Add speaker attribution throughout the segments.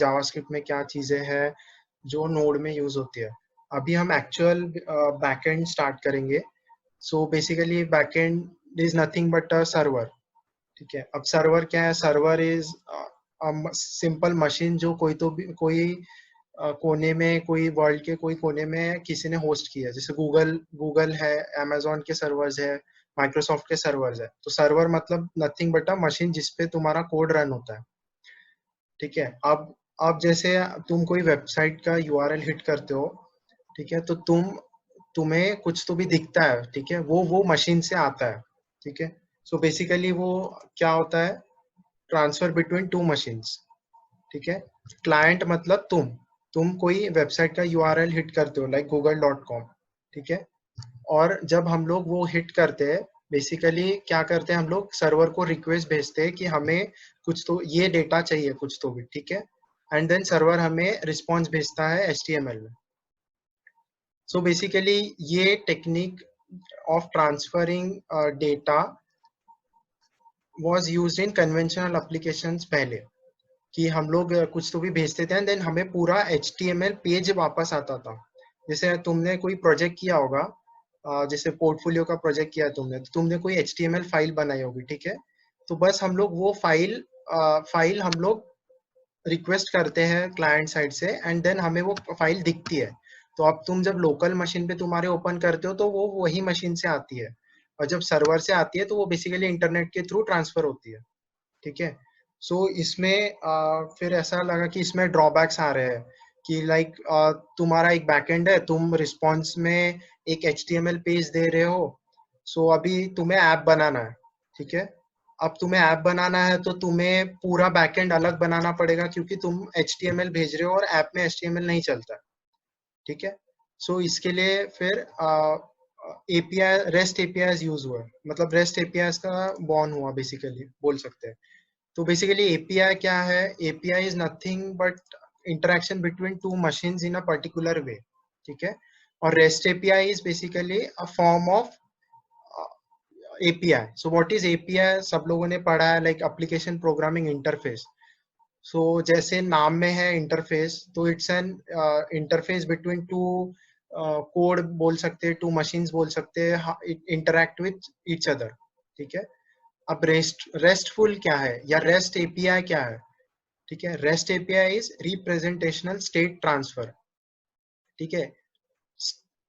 Speaker 1: JavaScript में क्या चीजें हैं जो नोड में यूज होती है। अभी हम एक्चुअल बैकएंड स्टार्ट करेंगे। So basically backend is nothing but a server. ठीक है, अब सर्वर क्या है? सर्वर इज सिंपल मशीन जो कोई कोने में, कोई वर्ल्ड के कोई कोने में किसी ने होस्ट किया है। जैसे गूगल गूगल है, amazon के सर्वर्स है, माइक्रोसॉफ्ट के सर्वर्स है। तो सर्वर मतलब नथिंग बट अ मशीन जिसपे तुम्हारा कोड रन होता है। ठीक है, अब जैसे तुम कोई वेबसाइट का यूआरएल हिट करते हो, ठीक है, तो तुम्हें कुछ तो भी दिखता है। ठीक है, वो मशीन से आता है। ठीक है, सो बेसिकली वो क्या होता है? Transfer between two machines. ठीक है, क्लाइंट मतलब तुम कोई वेबसाइट का यूआरएल हिट करते हो लाइक google.com। ठीक है, और जब हम लोग वो हिट करते हैं, बेसिकली क्या करते हैं, हम लोग सर्वर को रिक्वेस्ट भेजते हैं कि हमें कुछ तो ये डेटा चाहिए, कुछ तो भी। ठीक है, एंड देन सर्वर हमें रिस्पॉन्स भेजता है HTML में। सो बेसिकली ये technique of transferring data was used in conventional applications पहले, कि हम लोग कुछ तो भी भेजते थे एंड देन हमें पूरा HTML पेज वापस आता था। जैसे तुमने कोई प्रोजेक्ट किया होगा, जैसे पोर्टफोलियो का प्रोजेक्ट किया तुमने, तो तुमने कोई HTML फाइल बनाई होगी। ठीक है, तो बस हम लोग वो फाइल हम लोग रिक्वेस्ट करते हैं क्लाइंट साइड से एंड देन हमें वो फाइल दिखती है। तो अब तुम जब लोकल मशीन पे तुम्हारे ओपन करते हो तो वो वही मशीन से आती है, और जब सर्वर से आती है तो वो बेसिकली इंटरनेट के थ्रू ट्रांसफर होती है। ठीक है, सो इसमें फिर ऐसा लगा कि इसमें ड्रॉबैक्स आ रहे हैं कि लाइक तुम्हारा एक बैकएंड है, तुम रिस्पॉन्स में एक HTML पेज दे रहे हो। सो अभी तुम्हें ऐप बनाना है। ठीक है, अब तुम्हें ऐप बनाना है तो तुम्हें पूरा बैकएंड अलग बनाना पड़ेगा, क्योंकि तुम HTML भेज रहे हो और ऐप में HTML नहीं चलता। ठीक है, सो इसके लिए फिर एपीआई, रेस्ट एपीआई यूज हुआ। मतलब रेस्ट एपीआई का बॉर्न हुआ बेसिकली, बोल सकते हैं। तो बेसिकली एपीआई क्या है? API is nothing but interaction between two machines in a particular वे। ठीक है, और rest API is basically a form of API. So what is API? सब लोगों ने पढ़ा है, लाइक एप्लीकेशन प्रोग्रामिंग इंटरफेस। सो जैसे नाम में है इंटरफेस, तो it's an interface between two code बोल सकते हैं, टू मशीन्स बोल सकते हैं, इंटरैक्ट विथ ईच अदर। ठीक है, अब रेस्टफुल क्या है या रेस्ट एपीआई क्या है? ठीक है, rest API is representational state transfer. ठीक है,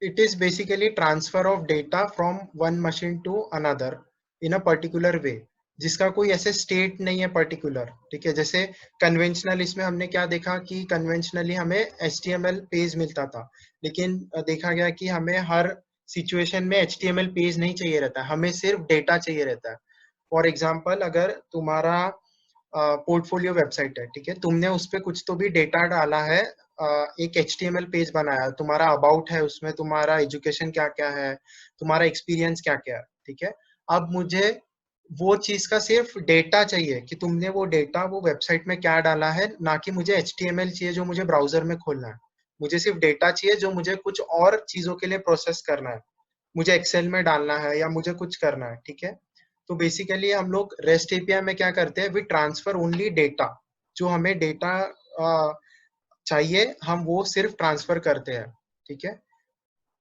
Speaker 1: it is basically transfer of data from one machine to another in a particular way, जिसका कोई ऐसे स्टेट नहीं है पर्टिकुलर। ठीक है, जैसे कन्वेंशनल, इसमें हमने क्या देखा कि कन्वेंशनली हमें HTML पेज मिलता था, लेकिन देखा गया कि हमें हर सिचुएशन में HTML पेज नहीं चाहिए रहता, हमें सिर्फ डेटा चाहिए रहता है। फॉर एग्जाम्पल, अगर तुम्हारा पोर्टफोलियो वेबसाइट है, ठीक है, तुमने उस पर कुछ तो भी डेटा डाला है, एक HTML पेज बनाया, तुम्हारा अबाउट है, उसमें तुम्हारा एजुकेशन क्या क्या है, तुम्हारा एक्सपीरियंस क्या क्या है। ठीक है, अब मुझे वो चीज का सिर्फ डेटा चाहिए कि तुमने वो डेटा वो वेबसाइट में क्या डाला है, ना कि मुझे HTML चाहिए जो मुझे ब्राउजर में खोलना है। मुझे सिर्फ डेटा चाहिए जो मुझे कुछ और चीजों के लिए प्रोसेस करना है, मुझे एक्सेल में डालना है या मुझे कुछ करना है। ठीक है, तो बेसिकली हम लोग रेस्ट एपीआई में क्या करते हैं, वी ट्रांसफर ओनली डेटा। जो हमें डेटा चाहिए हम वो सिर्फ ट्रांसफर करते हैं। ठीक है,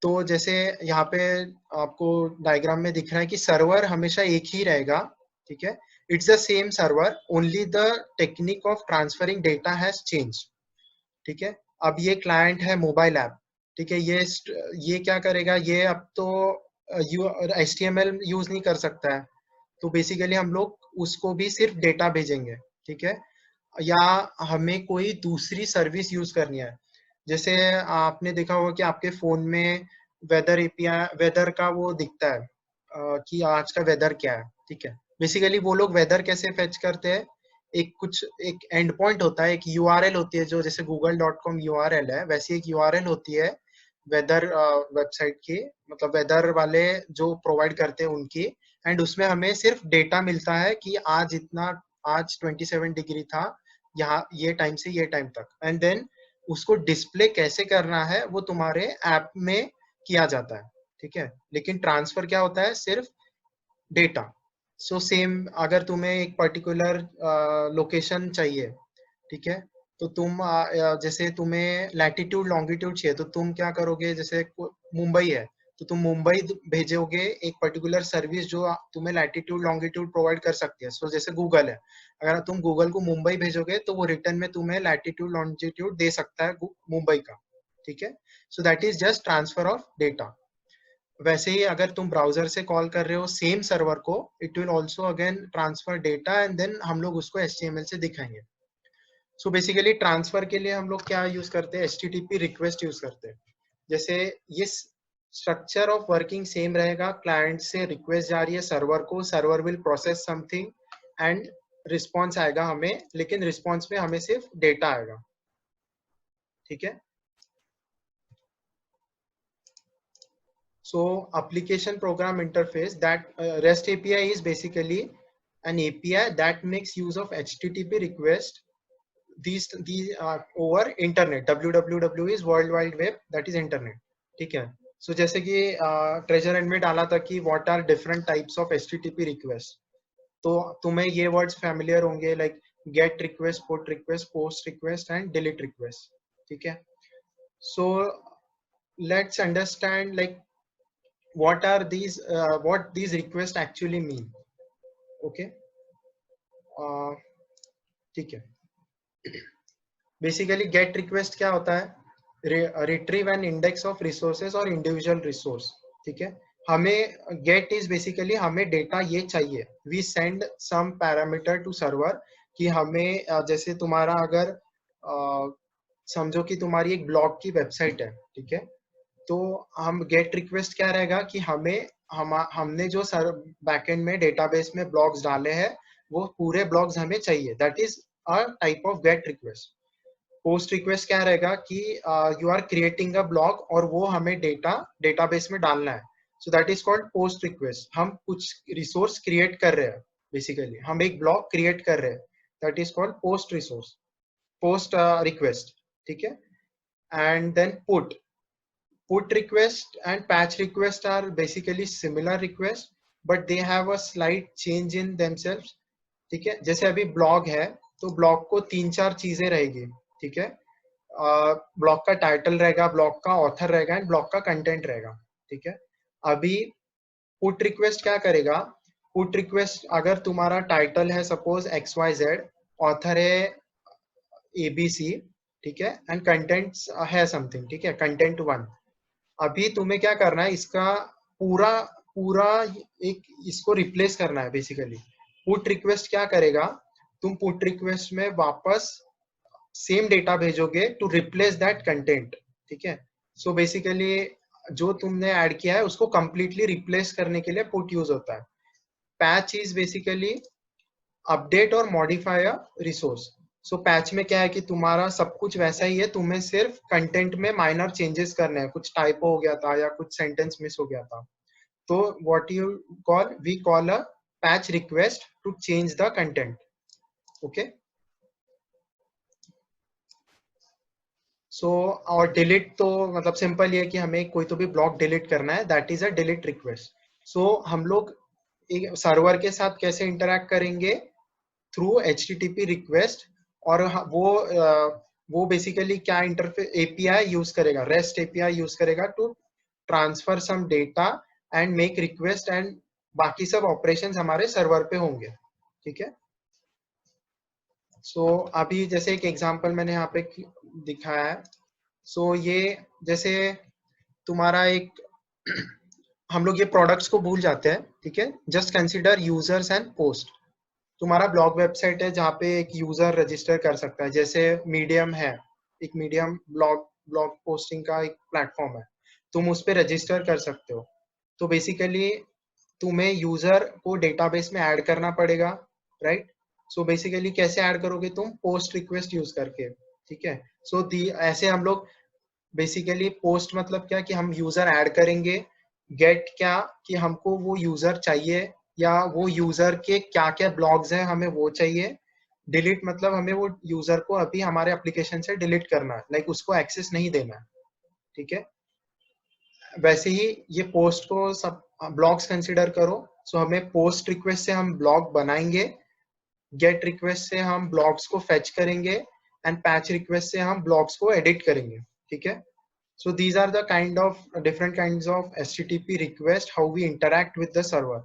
Speaker 1: तो जैसे यहाँ पे आपको डायग्राम में दिख रहा है कि सर्वर हमेशा एक ही रहेगा। ठीक है, it's the same server, only the technique of transferring data has change. ठीक है, अब ये क्लाइंट है मोबाइल ऐप। ठीक है, ये क्या करेगा, ये अब तो HTML यूज नहीं कर सकता है, तो बेसिकली हम लोग उसको भी सिर्फ डेटा भेजेंगे। ठीक है, या हमें कोई दूसरी सर्विस यूज करनी है, जैसे आपने देखा होगा कि आपके फोन में वेदर एपीआई, वेदर का वो दिखता है कि आज का वेदर क्या है। ठीक है, बेसिकली वो लोग वेदर कैसे फेच करते हैं, एक एंड पॉइंट होता है, एक यूआरएल होती है, जो जैसे google.com यूआरएल है, वैसी एक यूआरएल होती है वेदर वेबसाइट की, मतलब वेदर वाले जो प्रोवाइड करते हैं उनकी। एंड उसमें हमें सिर्फ डेटा मिलता है कि आज 27 डिग्री था यहाँ, ये टाइम से ये टाइम तक, एंड देन उसको डिस्प्ले कैसे करना है वो तुम्हारे ऐप में किया जाता है। ठीक है, लेकिन ट्रांसफर क्या होता है, सिर्फ डेटा। सो सेम, अगर तुम्हें एक पर्टिकुलर लोकेशन चाहिए, ठीक है, तो तुम जैसे तुम्हें लैटिट्यूड लॉन्गिट्यूड चाहिए तो तुम क्या करोगे, जैसे मुंबई है तो तुम मुंबई भेजोगे एक पर्टिकुलर सर्विस जो तुम्हें लैटिट्यूड लॉन्गिट्यूड प्रोवाइड कर सकती है। सो जैसे गूगल है, अगर तुम गूगल को मुंबई भेजोगे तो वो रिटर्न में तुम्हें लैटिट्यूड लॉन्जिट्यूड दे सकता है मुंबई का, ठीक है। So that is just transfer of data. वैसे ही अगर तुम ब्राउजर से कॉल कर रहे हो सेम सर्वर को, it will also again transfer data and then हम लोग उसको HTML से दिखाएंगे। सो बेसिकली ट्रांसफर के लिए हम लोग क्या यूज करते हैं, HTTP रिक्वेस्ट यूज करते हैं। जैसे ये स्ट्रक्चर ऑफ वर्किंग सेम रहेगा, क्लाइंट से रिक्वेस्ट जा रही है सर्वर को, server will process something and response आएगा हमें, लेकिन रिस्पॉन्स में हमें सिर्फ डेटा आएगा, ठीक है। So application program interface, that REST API is basically an API that makes use of HTTP request. These over internet. www is world wide web, that is internet, ठीक है। So जैसे कि treasure end में डाला था कि what are different types of HTTP request, तो तुम्हें ये words familiar होंगे like get request, put request, post request and delete request, ठीक है। So let's understand like what these requests actually mean, okay। ठीक है। बेसिकली गेट रिक्वेस्ट क्या होता है, retrieve an index of resources और इंडिविजुअल रिसोर्स, ठीक है। हमें गेट इज बेसिकली हमें डेटा ये चाहिए, we send some parameter to server कि हमें जैसे तुम्हारा अगर समझो कि तुम्हारी एक ब्लॉग की वेबसाइट है, ठीक है। तो हम गेट रिक्वेस्ट क्या रहेगा कि हमने जो सर बैकएंड में डेटाबेस में ब्लॉग्स डाले हैं वो पूरे ब्लॉग्स हमें चाहिए, that is a type of get request. Post request क्या रहेगा कि you are creating a blog और वो हमें डेटाबेस में डालना है, so that is called post request. हम कुछ रिसोर्स क्रिएट कर रहे हैं, बेसिकली हम एक ब्लॉग क्रिएट कर रहे हैं, that is called post request, ठीक है। And then put request and patch request are basically similar request but they have a slight change in themselves, ठीक है। जैसे अभी ब्लॉग है तो ब्लॉग को 3-4 चीजें रहेगी, ठीक है। ब्लॉग का टाइटल रहेगा, ब्लॉग का ऑथर रहेगा एंड ब्लॉग का कंटेंट रहेगा, ठीक है। अभी पुट रिक्वेस्ट क्या करेगा, पुट रिक्वेस्ट अगर तुम्हारा टाइटल है सपोज XYZ, ऑथर है ABC, ठीक है, एंड कंटेंट है समथिंग, ठीक है, कंटेंट 1। अभी तुम्हें क्या करना है, इसका पूरा पूरा एक इसको रिप्लेस करना है बेसिकली। पुट रिक्वेस्ट क्या करेगा, तुम पुट रिक्वेस्ट में वापस सेम डेटा भेजोगे टू रिप्लेस दैट कंटेंट, ठीक है। सो बेसिकली जो तुमने ऐड किया है उसको कंप्लीटली रिप्लेस करने के लिए पुट यूज होता है। पैच इज बेसिकली अपडेट और modify a resource. So patch में क्या है कि तुम्हारा सब कुछ वैसा ही है, तुम्हें सिर्फ कंटेंट में माइनर चेंजेस करने हैं, कुछ टाइपो हो गया था या कुछ सेंटेंस मिस हो गया था, तो what you call, we call a patch request to change the content, okay. So और डिलीट तो मतलब सिंपल ये है कि हमें कोई तो भी ब्लॉक डिलीट करना है, that is a delete request. So हम लोग एक सर्वर के साथ कैसे इंटरैक्ट करेंगे, थ्रू HTTP रिक्वेस्ट। और वो बेसिकली क्या इंटरफेस API यूज करेगा, REST API यूज करेगा to transfer some data and make request and बाकी सब ऑपरेशंस हमारे सर्वर पे होंगे, ठीक है। सो अभी जैसे एक एग्जांपल मैंने यहाँ पे दिखाया है। सो ये जैसे तुम्हारा एक हम लोग ये प्रोडक्ट्स को भूल जाते हैं, ठीक है। Just consider users and post. तुम्हारा ब्लॉग वेबसाइट है जहाँ पे एक यूजर रजिस्टर कर सकता है, जैसे मीडियम है, एक मीडियम ब्लॉग ब्लॉग पोस्टिंग का एक प्लेटफॉर्म है, तुम उस पर रजिस्टर कर सकते हो। तो बेसिकली तुम्हें यूजर को डेटाबेस में ऐड करना पड़ेगा, राइट। सो बेसिकली कैसे ऐड करोगे तुम, पोस्ट रिक्वेस्ट यूज करके, ठीक है। सो ऐसे हम लोग बेसिकली पोस्ट मतलब क्या कि हम यूजर ऐड करेंगे, गेट क्या कि हमको वो यूजर चाहिए या वो यूजर के क्या क्या ब्लॉग्स हैं हमें वो चाहिए, डिलीट मतलब हमें वो यूजर को अभी हमारे एप्लीकेशन से डिलीट करना है, लाइक उसको एक्सेस नहीं देना है, ठीक है। वैसे ही ये पोस्ट को सब ब्लॉग्स कंसिडर करो। सो हमें पोस्ट रिक्वेस्ट से हम ब्लॉग बनाएंगे, गेट रिक्वेस्ट से हम ब्लॉग्स को फेच करेंगे एंड पैच रिक्वेस्ट से हम ब्लॉक्स को एडिट करेंगे, ठीक है। So these are the kind of different kinds of HTTP request, how we interact with the server,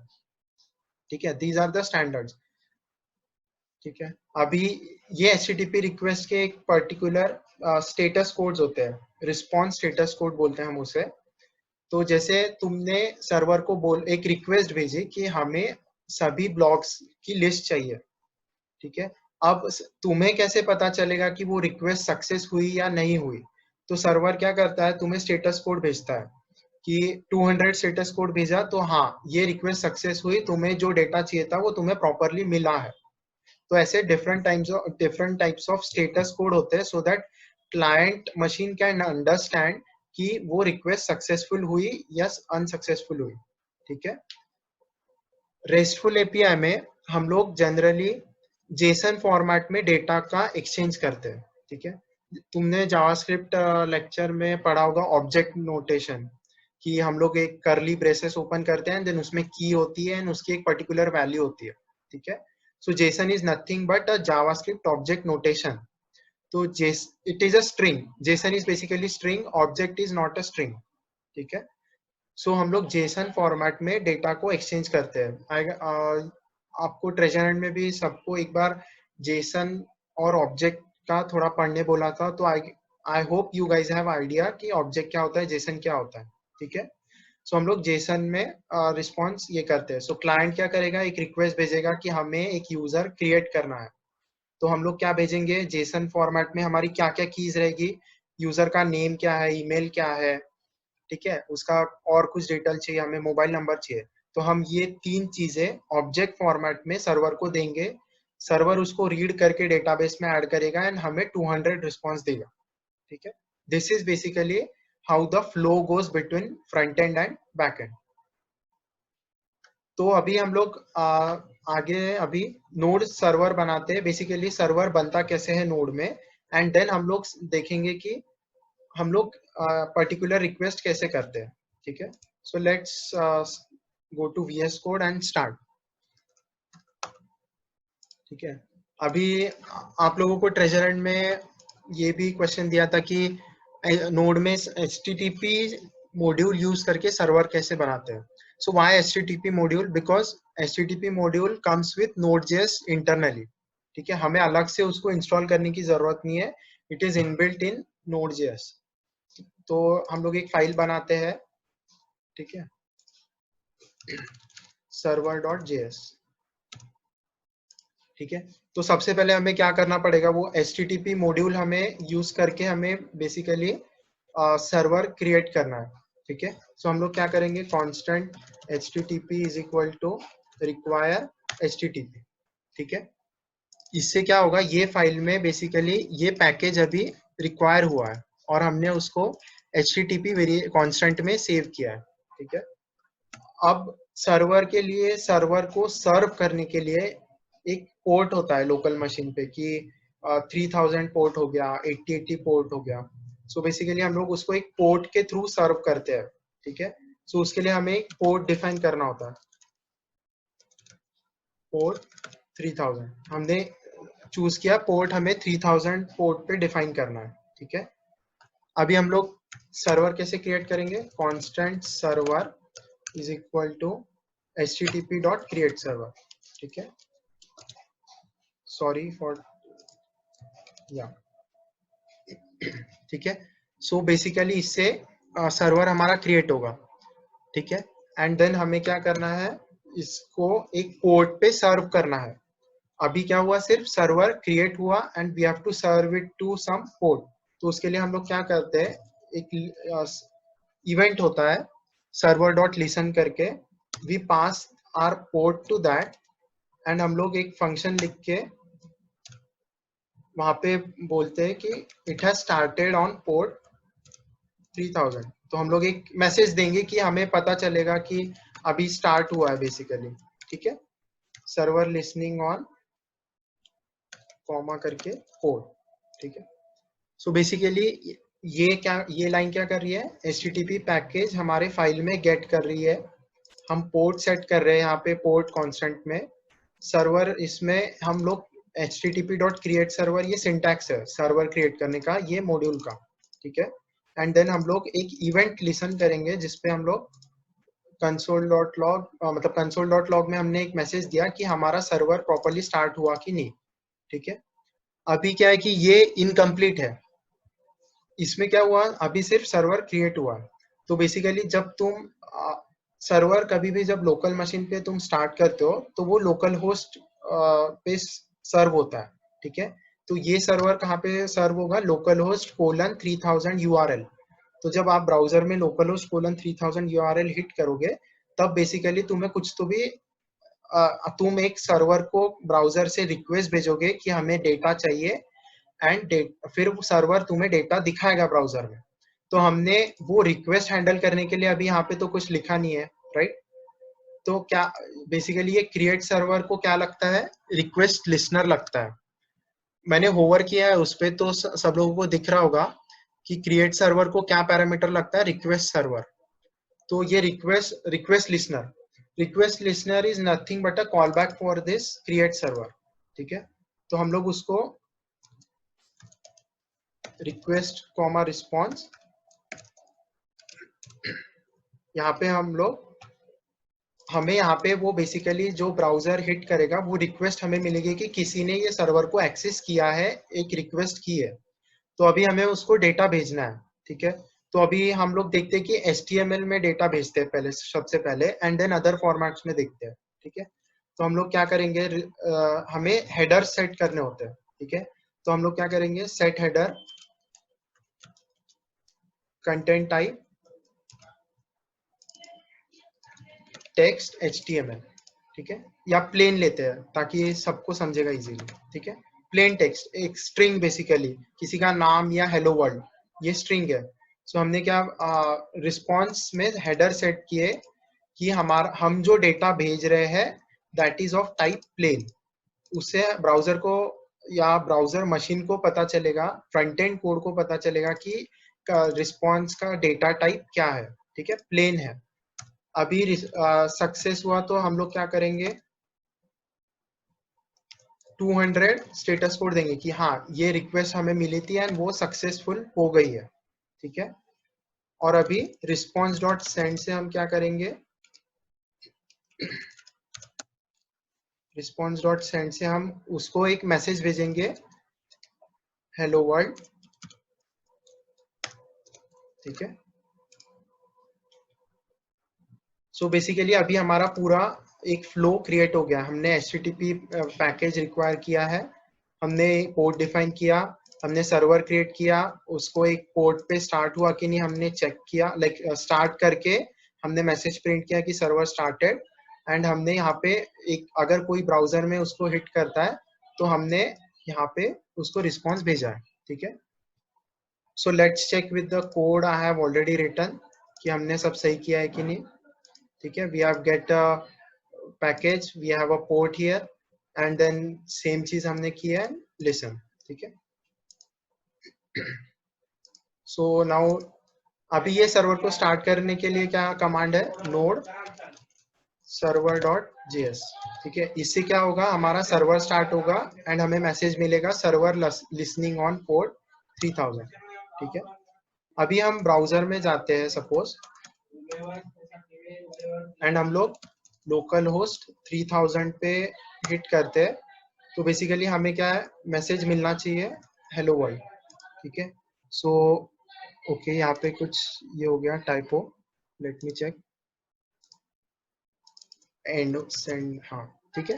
Speaker 1: ठीक है। दीज आर द स्टैंडर्ड्स, ठीक है। अभी ये HTTP रिक्वेस्ट के एक पर्टिकुलर स्टेटस कोड्स होते हैं, रिस्पॉन्स स्टेटस कोड बोलते हैं हम उसे। तो जैसे तुमने सर्वर को एक रिक्वेस्ट भेजी कि हमें सभी ब्लॉक्स की लिस्ट चाहिए, ठीक है। अब तुम्हें कैसे पता चलेगा कि वो रिक्वेस्ट सक्सेस हुई या नहीं हुई? तो सर्वर क्या करता है, तुम्हें स्टेटस कोड भेजता है कि 200 स्टेटस कोड भेजा, तो हाँ ये रिक्वेस्ट सक्सेस हुई, तुम्हें जो डेटा चाहिए था वो तुम्हें प्रॉपरली मिला है। तो ऐसे different types of status code होते हैं, so that client machine can understand कि वो रिक्वेस्ट सक्सेसफुल हुई या अनसक्सेसफुल हुई, ठीक है। रेस्टफुल एपीआई में हम लोग जनरली जेसन फॉर्मेट में डेटा का एक्सचेंज करते हैं, ठीक है। तुमने जावास्क्रिप्ट लेक्चर में पढ़ा होगा ऑब्जेक्ट नोटेशन, कि हम लोग एक करली ब्रेसेस ओपन करते हैं, देन उसमें की होती है एंड उसकी एक पर्टिकुलर वैल्यू होती है, ठीक है। So JSON is nothing but a JavaScript object notation. तो it is a string, JSON is basically string, object is not a string, ठीक है। सो हम लोग जेसन फॉर्मेट में डेटा को एक्सचेंज करते हैं। आपको ट्रेजर हंट में भी सबको एक बार जेसन और ऑब्जेक्ट का थोड़ा पढ़ने बोला था, तो I hope you guys have idea कि ऑब्जेक्ट क्या होता है, जेसन क्या होता है, ठीक है। सो हम लोग जेसन में रिस्पॉन्स ये करते हैं। सो क्लाइंट क्या करेगा, एक रिक्वेस्ट भेजेगा कि हमें एक यूजर क्रिएट करना है। तो हम लोग क्या भेजेंगे, जेसन फॉर्मेट में हमारी क्या क्या कीज रहेगी, यूजर का नेम क्या है, ईमेल क्या है, ठीक है, उसका और कुछ डिटेल चाहिए, हमें मोबाइल नंबर चाहिए। तो हम ये 3 चीजें ऑब्जेक्ट फॉर्मेट में सर्वर को देंगे, सर्वर उसको रीड करके डेटाबेस में ऐड करेगा एंड हमें 200 रिस्पॉन्स देगा, ठीक है। This is basically how the flow goes between front end and back and. तो अभी हम लोग आगे अभी नोड सर्वर बनाते हैं। बेसिकली सर्वर बनता कैसे है नोड में, एंड देन हम लोग देखेंगे कि हम लोग पर्टिकुलर रिक्वेस्ट कैसे करते हैं, ठीक है। So let's go to VS code and start, ठीक है। अभी आप लोगों को ट्रेजर हंट में ये भी क्वेश्चन दिया था कि नोड में HTTP मॉड्यूल यूज करके सर्वर कैसे बनाते हैं। So why HTTP module, because HTTP module comes with Node.js internally, ठीक है। हमें अलग से उसको इंस्टॉल करने की जरूरत नहीं है, it is inbuilt in Node.js। तो हम लोग एक फाइल बनाते हैं, ठीक है, server.js, ठीक है। तो सबसे पहले हमें क्या करना पड़ेगा, वो HTTP मॉड्यूल हमें यूज करके हमें बेसिकली सर्वर क्रिएट करना है, ठीक है। सो हम लोग क्या करेंगे, constant HTTP is equal to require HTTP, ठीक है। इससे क्या होगा, ये फाइल में बेसिकली ये पैकेज अभी रिक्वायर हुआ है और हमने उसको HTTP कांस्टेंट में सेव किया है, ठीक है। अब सर्वर के लिए, सर्वर को सर्व करने के लिए एक पोर्ट होता है लोकल मशीन पे कि 3000 पोर्ट हो गया, 8080 पोर्ट हो गया। सो बेसिकली हम लोग उसको एक पोर्ट के थ्रू सर्व करते हैं, ठीक है। सो उसके लिए हमें एक पोर्ट डिफाइन करना होता है, पोर्ट 3000 हमने चूज किया, पोर्ट हमें 3000 पोर्ट पे डिफाइन करना है, ठीक है। अभी हम लोग सर्वर कैसे क्रिएट करेंगे, constant server is equal to http dot create server, ठीक है। सॉरी फॉर या, ठीक है। सो बेसिकली इससे सर्वर हमारा क्रिएट होगा, ठीक है। एंड देन हमें क्या करना है, इसको एक पोर्ट पे सर्व करना है। अभी क्या हुआ, सिर्फ सर्वर क्रिएट हुआ and we have to serve it to some port. तो उसके लिए हम लोग क्या करते हैं, एक इवेंट होता है सर्वर डॉट लिसन करके, we pass our port to that and हम लोग एक फंक्शन लिख के वहां पे बोलते हैं कि it has started on port 3000। तो हम लोग एक मैसेज देंगे कि हमें पता चलेगा कि अभी स्टार्ट हुआ है बेसिकली, ठीक है। सर्वर लिसनिंग ऑन कॉमा करके पोर्ट, ठीक है। सो बेसिकली ये लाइन क्या कर रही है, HTTP पैकेज हमारे फाइल में गेट कर रही है, हम पोर्ट सेट कर रहे हैं यहाँ पे पोर्ट कांस्टेंट में, सर्वर इसमें हम लोग http.create_server ये सिंटैक्स है सर्वर क्रिएट करने का, ये मॉड्यूल का, ठीक है। एंड देन हम लोग एक इवेंट लिसन करेंगे जिसपे हम लोग console.log मतलब console.log में हमने एक मैसेज दिया कि हमारा सर्वर प्रॉपर्ली स्टार्ट हुआ कि नहीं, ठीक है। अभी क्या है कि ये इनकम्प्लीट है, इसमें क्या हुआ, अभी सिर्फ सर्वर क्रिएट हुआ। तो बेसिकली जब तुम सर्वर कभी भी जब लोकल मशीन पे तुम स्टार्ट करते हो तो वो लोकल होस्ट पे सर्व होता है, ठीक है। तो ये सर्वर कहाँ पे सर्व होगा, लोकल होस्ट :3000 URL। तो जब आप ब्राउजर में लोकल होस्ट :3000 URL हिट करोगे तब बेसिकली तुम्हें कुछ तो भी तुम एक सर्वर को ब्राउजर से रिक्वेस्ट भेजोगे कि हमें डेटा चाहिए, एंड फिर वो सर्वर तुम्हें डेटा दिखाएगा ब्राउजर में। तो हमने वो रिक्वेस्ट हैंडल करने के लिए अभी यहाँ पे तो कुछ लिखा नहीं है, राइट। तो क्या बेसिकली ये क्रिएट सर्वर को क्या लगता है, रिक्वेस्ट लिसनर लगता है। मैंने होवर किया है उस पे, तो सब लोगों को दिख रहा होगा कि क्रिएट सर्वर को क्या पैरामीटर लगता है, रिक्वेस्ट सर्वर। तो ये request listener is nothing but a call back for this create server, ठीक है। तो हम लोग उसको रिक्वेस्ट कॉमा रिस्पॉन्स, यहाँ पे हमें यहाँ पे वो बेसिकली जो ब्राउजर हिट करेगा वो रिक्वेस्ट हमें मिलेगी कि किसी ने ये सर्वर को एक्सेस किया है, एक रिक्वेस्ट की है। तो अभी हमें उसको डेटा भेजना है, ठीक है। तो अभी हम लोग देखते हैं कि HTML में डेटा भेजते हैं पहले, सबसे पहले, एंड देन अदर फॉर्मेट्स में देखते हैं, ठीक है। तो हम लोग क्या करेंगे, हमें हेडर सेट करने होते हैं, ठीक है। तो हम लोग क्या करेंगे, set header content type text HTML, ठीक है। या प्लेन लेते हैं ताकि ये सबको समझेगा इजीली, ठीक है। प्लेन टेक्स्ट एक स्ट्रिंग, बेसिकली किसी का नाम या हेलो वर्ल्ड, ये स्ट्रिंग है। सो हमने क्या रिस्पॉन्स में हेडर सेट किए कि हम जो डेटा भेज रहे हैं that is of type plain. उससे ब्राउजर को या ब्राउजर मशीन को पता चलेगा, फ्रंट एंड कोड को पता चलेगा कि रिस्पॉन्स का डेटा टाइप क्या है, ठीक है, प्लेन है। अभी सक्सेस हुआ तो हम लोग क्या करेंगे, 200 स्टेटस कोड देंगे कि हाँ ये रिक्वेस्ट हमें मिली थी एंड वो सक्सेसफुल हो गई है, ठीक है। और अभी रिस्पॉन्स डॉट सेंड से हम क्या करेंगे, रिस्पॉन्स डॉट सेंड से हम उसको एक मैसेज भेजेंगे, हेलो वर्ल्ड, ठीक है। सो बेसिकली अभी हमारा पूरा एक फ्लो क्रिएट हो गया। हमने HTTP पैकेज रिक्वायर किया है, हमने पोर्ट डिफाइन किया, हमने सर्वर क्रिएट किया, उसको एक पोर्ट पे स्टार्ट हुआ कि नहीं हमने चेक किया, लाइक स्टार्ट करके हमने मैसेज प्रिंट किया कि सर्वर स्टार्टेड, एंड हमने यहाँ पे एक, अगर कोई ब्राउजर में उसको हिट करता है तो हमने यहाँ पे उसको रिस्पॉन्स भेजा है, ठीक है। So let's check with the code I have already written कि हमने सब सही किया है कि नहीं, ठीक है। We have get a package, we have a port here, and then same चीज हमने किया है, लिसन, ठीक है। सो नाउ अभी ये सर्वर को स्टार्ट करने के लिए क्या कमांड है, नोड सर्वर डॉट जेएस, ठीक है। इससे क्या होगा, हमारा सर्वर स्टार्ट होगा एंड हमें मैसेज मिलेगा सर्वर लिसनिंग ऑन पोर्ट 3000, ठीक है। अभी हम ब्राउजर में जाते हैं सपोज, एंड हम लोग लोकल होस्ट 3000 पे हिट करते हैं। तो बेसिकली हमें क्या है, मैसेज मिलना चाहिए हेलो वर्ल्ड, ठीक है। सो ओके, यहाँ पे कुछ ये हो गया typo, let me check, and send, हाँ ठीक है।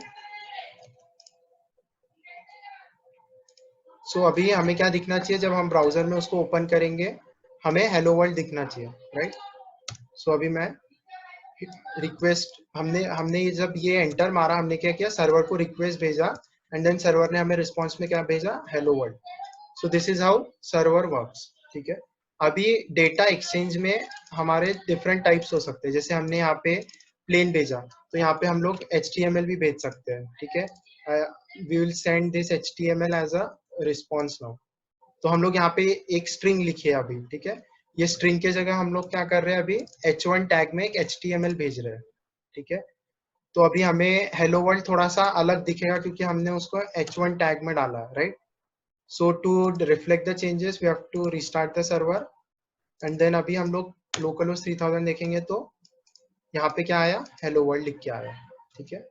Speaker 1: सो अभी हमें क्या दिखना चाहिए, जब हम ब्राउजर में उसको ओपन करेंगे हमें हेलो वर्ल्ड दिखना चाहिए, राइट। सो अभी मैं रिक्वेस्ट, हमने हमने जब ये एंटर मारा, हमने क्या किया, सर्वर को रिक्वेस्ट भेजा, एंड देन सर्वर ने हमें रिस्पॉन्स में क्या भेजा, hello world. So this is how server works, ठीक है। अभी डेटा एक्सचेंज में हमारे डिफरेंट टाइप्स हो सकते हैं, जैसे हमने यहाँ पे प्लेन भेजा, तो यहाँ पे हम लोग HTML भी भेज सकते हैं, ठीक है। We will send this HTML as a response now. तो हम लोग यहाँ पे एक स्ट्रिंग लिखी है अभी, ठीक है। ये स्ट्रिंग के जगह हम लोग क्या कर रहे हैं, अभी H1 टैग में एक HTML भेज रहे हैं, ठीक है। तो अभी हमें हेलो वर्ल्ड थोड़ा सा अलग दिखेगा क्योंकि हमने उसको h1 टैग में डाला है, right? So to reflect the changes we have to restart the server and then अभी हम लोग लोकलहोस्ट 3000 देखेंगे तो यहाँ पे क्या आया, हेलो वर्ल्ड लिख के आया, ठीक है।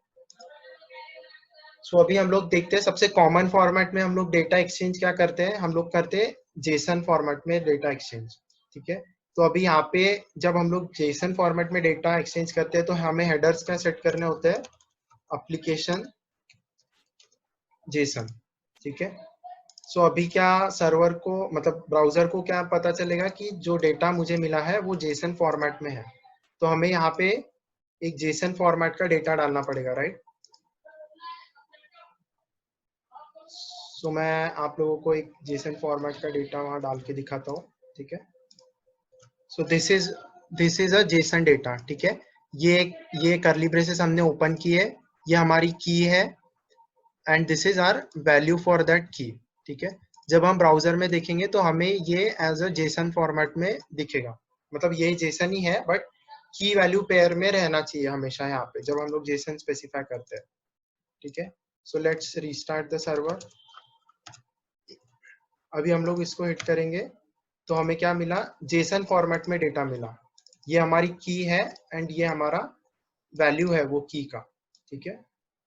Speaker 1: सो अभी हम लोग देखते हैं सबसे कॉमन फॉर्मेट में हम लोग डेटा एक्सचेंज क्या करते हैं, हम लोग करते हैं जेसन फॉर्मेट में डेटा एक्सचेंज, ठीक है। तो अभी यहाँ पे जब हम लोग जेसन फॉर्मेट में डेटा एक्सचेंज करते हैं तो हमें हेडर्स क्या सेट करने होते हैं, एप्लीकेशन जेसन, ठीक है। सो अभी क्या सर्वर को मतलब ब्राउजर को क्या पता चलेगा कि जो डेटा मुझे मिला है वो जेसन फॉर्मेट में है, तो हमें यहाँ पे एक जेसन फॉर्मेट का डेटा डालना पड़ेगा, राइट? सो मैं आप लोगों को एक जेसन फॉर्मेट का डेटा वहां डाल के दिखाता हूँ, ठीक है। So this is a Jason data, ठीक है। ये करली ब्रेसेस हमने ओपन की है, ये हमारी की है and this is our value for that key, ठीक है। जब हम ब्राउजर में देखेंगे तो हमें ये एज अ जेसन फॉर्मेट में दिखेगा, मतलब ये जेसन ही है बट की वैल्यू पेयर में रहना चाहिए हमेशा यहाँ पे जब हम लोग जेसन स्पेसिफाई करते हैं, ठीक है। So let's restart the server. अभी हम लोग इसको हिट करेंगे तो हमें क्या मिला, जेसन फॉर्मेट में डेटा मिला, ये हमारी की है एंड ये हमारा वैल्यू है वो की का, ठीक है।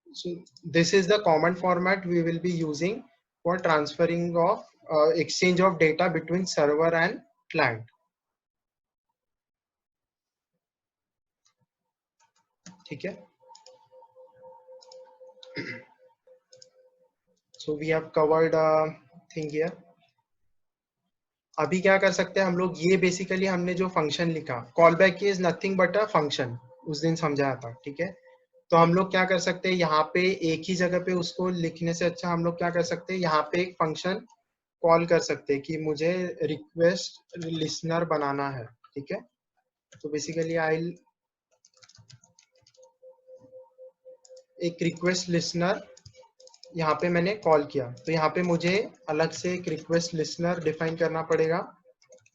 Speaker 1: So this is the common format we will be using for transferring of exchange of data between server and client, ठीक है। So we have covered thing here. अभी क्या कर सकते हैं हम लोग, ये बेसिकली हमने जो फंक्शन लिखा, call back is nothing but a function, उस दिन समझाया था, ठीक है। तो हम लोग क्या कर सकते हैं, यहाँ पे एक ही जगह पे उसको लिखने से अच्छा हम लोग क्या कर सकते हैं, यहाँ पे एक फंक्शन कॉल कर सकते हैं कि मुझे रिक्वेस्ट लिसनर बनाना है, ठीक है। तो बेसिकली आई एक रिक्वेस्ट लिसनर यहाँ पे मैंने कॉल किया, तो यहाँ पे मुझे अलग से एक रिक्वेस्ट लिसनर डिफाइन करना पड़ेगा,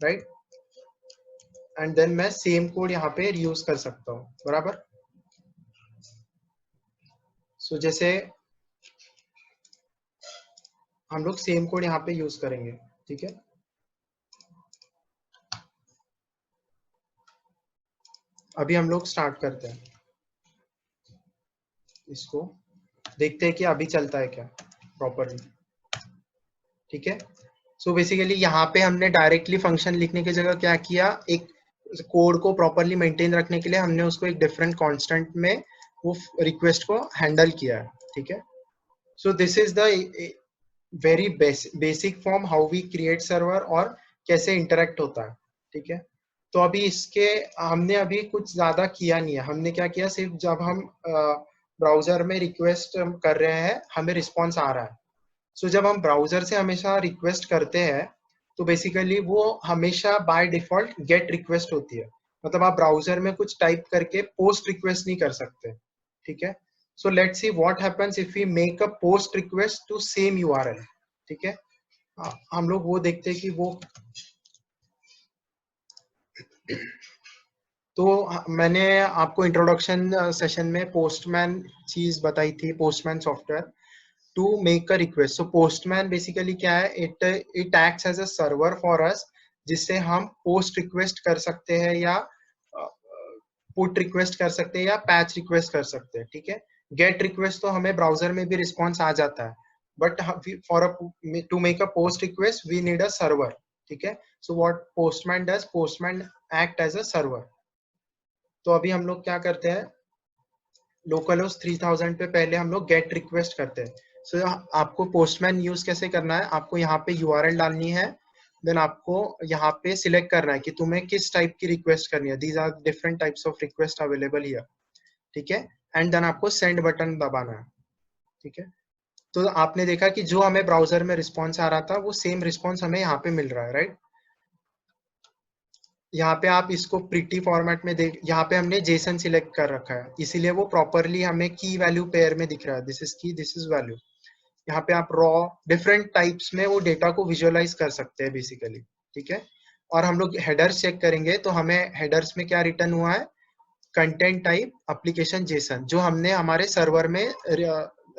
Speaker 1: राइट? एंड देन मैं सेम कोड यहाँ पे यूज कर सकता हूँ, बराबर। सो जैसे हम लोग सेम कोड यहाँ पे यूज करेंगे, ठीक है। अभी हम लोग स्टार्ट करते हैं इसको, देखते हैं कि अभी चलता है क्या प्रॉपरली, ठीक है। सो बेसिकली यहाँ पे हमने डायरेक्टली फंक्शन लिखने की जगह क्या किया, एक कोड को प्रॉपरली मेंटेन रखने के लिए हमने उसको एक डिफरेंट कांस्टेंट में वो रिक्वेस्ट को हैंडल किया है, ठीक है। So this is the very basic form how we create server और कैसे इंटरेक्ट होता है, ठीक है। तो अभी इसके हमने अभी कुछ ज्यादा किया नहीं है, हमने क्या किया, सिर्फ जब हम ब्राउजर में रिक्वेस्ट कर रहे हैं हमें रिस्पॉन्स आ रहा है। सो जब हम ब्राउजर से हमेशा रिक्वेस्ट करते हैं तो बेसिकली वो हमेशा बाय डिफॉल्ट गेट रिक्वेस्ट होती है, मतलब आप ब्राउजर में कुछ टाइप करके पोस्ट रिक्वेस्ट नहीं कर सकते, ठीक है। So let's see what happens if we make a post request to same URL, ठीक है। हम लोग वो देखते हैं कि वो तो मैंने आपको इंट्रोडक्शन सेशन में पोस्टमैन चीज बताई थी, Postman software to make a request. So Postman basically क्या है, it it acts as a server for us, जिससे हम पोस्ट रिक्वेस्ट कर सकते हैं या पुट रिक्वेस्ट कर सकते हैं या पैच रिक्वेस्ट कर सकते हैं, ठीक है। गेट रिक्वेस्ट तो हमें ब्राउजर में भी रिस्पॉन्स आ जाता है, but for to make a post request we need a server, ठीक है। So what Postman does, Postman act as a server. तो अभी हम लोग क्या करते हैं, लोकलहोस्ट 3000 पे पहले हम लोग गेट रिक्वेस्ट करते हैं। सो आपको पोस्टमैन यूज कैसे करना है, आपको यहाँ पे यूआरएल डालनी है, देन आपको यहाँ पे सिलेक्ट करना है कि तुम्हें किस टाइप की रिक्वेस्ट करनी है, these are different types of request available here, ठीक है। एंड देन आपको सेंड बटन दबाना है, ठीक है। तो आपने देखा कि जो हमें ब्राउजर में रिस्पॉन्स आ रहा था वो सेम रिस्पॉन्स हमें यहाँ पे मिल रहा है, राइट? यहाँ पे आप इसको प्रिटी फॉर्मेट में देख, यहाँ पे हमने जेसन सिलेक्ट कर रखा है इसीलिए वो प्रॉपरली हमें की वैल्यू पेयर में दिख रहा है, दिस इज की, दिस इज वैल्यू। यहाँ पे आप रॉ डिफरेंट टाइप्स में वो डेटा को विजुअलाइज कर सकते हैं बेसिकली, ठीक है। और हम लोग हेडर्स चेक करेंगे तो हमें हेडर्स में क्या रिटर्न हुआ है, कंटेंट टाइप एप्लीकेशन जेसन, जो हमने हमारे सर्वर में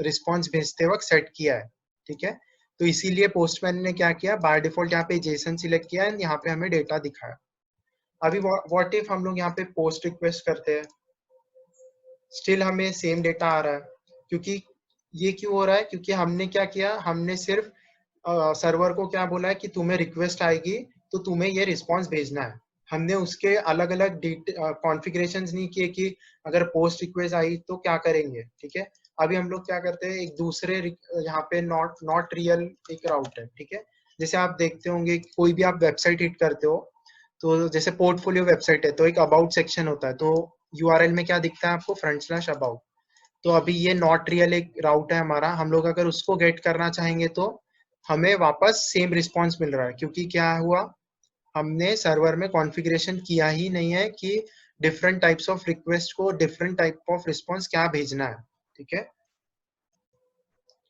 Speaker 1: रिस्पॉन्स भेजते वक्त सेट किया है, ठीक है। तो इसीलिए पोस्टमैन ने क्या किया, बाय डिफॉल्ट यहाँ पे जेसन सिलेक्ट किया एंड यहाँ पे हमें डेटा दिखाया। अभी व्हाट इफ हम लोग यहाँ पे पोस्ट रिक्वेस्ट करते हैं, स्टिल हमें सेम डेटा आ रहा है। क्योंकि ये क्यों हो रहा है, क्योंकि हमने क्या किया, हमने सिर्फ सर्वर को क्या बोला है कि तुम्हें रिक्वेस्ट आएगी तो तुम्हें ये रिस्पॉन्स भेजना है। हमने उसके अलग अलग कॉन्फ़िगरेशंस नहीं किए कि अगर पोस्ट रिक्वेस्ट आई तो क्या करेंगे, ठीक है। अभी हम लोग क्या करते हैं, एक दूसरे यहाँ पे नॉट रियल एक राउट है, ठीक है। जैसे आप देखते होंगे कोई भी आप वेबसाइट हिट करते हो, तो जैसे पोर्टफोलियो वेबसाइट है तो एक अबाउट सेक्शन होता है, तो यूआरएल में क्या दिखता है आपको, /about। तो अभी ये नॉट रियल एक राउट है हमारा, हम लोग अगर उसको गेट करना चाहेंगे तो हमें वापस सेम रिस्पॉन्स मिल रहा है, क्योंकि क्या हुआ, हमने सर्वर में कॉन्फ़िगरेशन किया ही नहीं है कि डिफरेंट टाइप्स ऑफ रिक्वेस्ट को डिफरेंट टाइप ऑफ रिस्पॉन्स क्या भेजना है, ठीक है।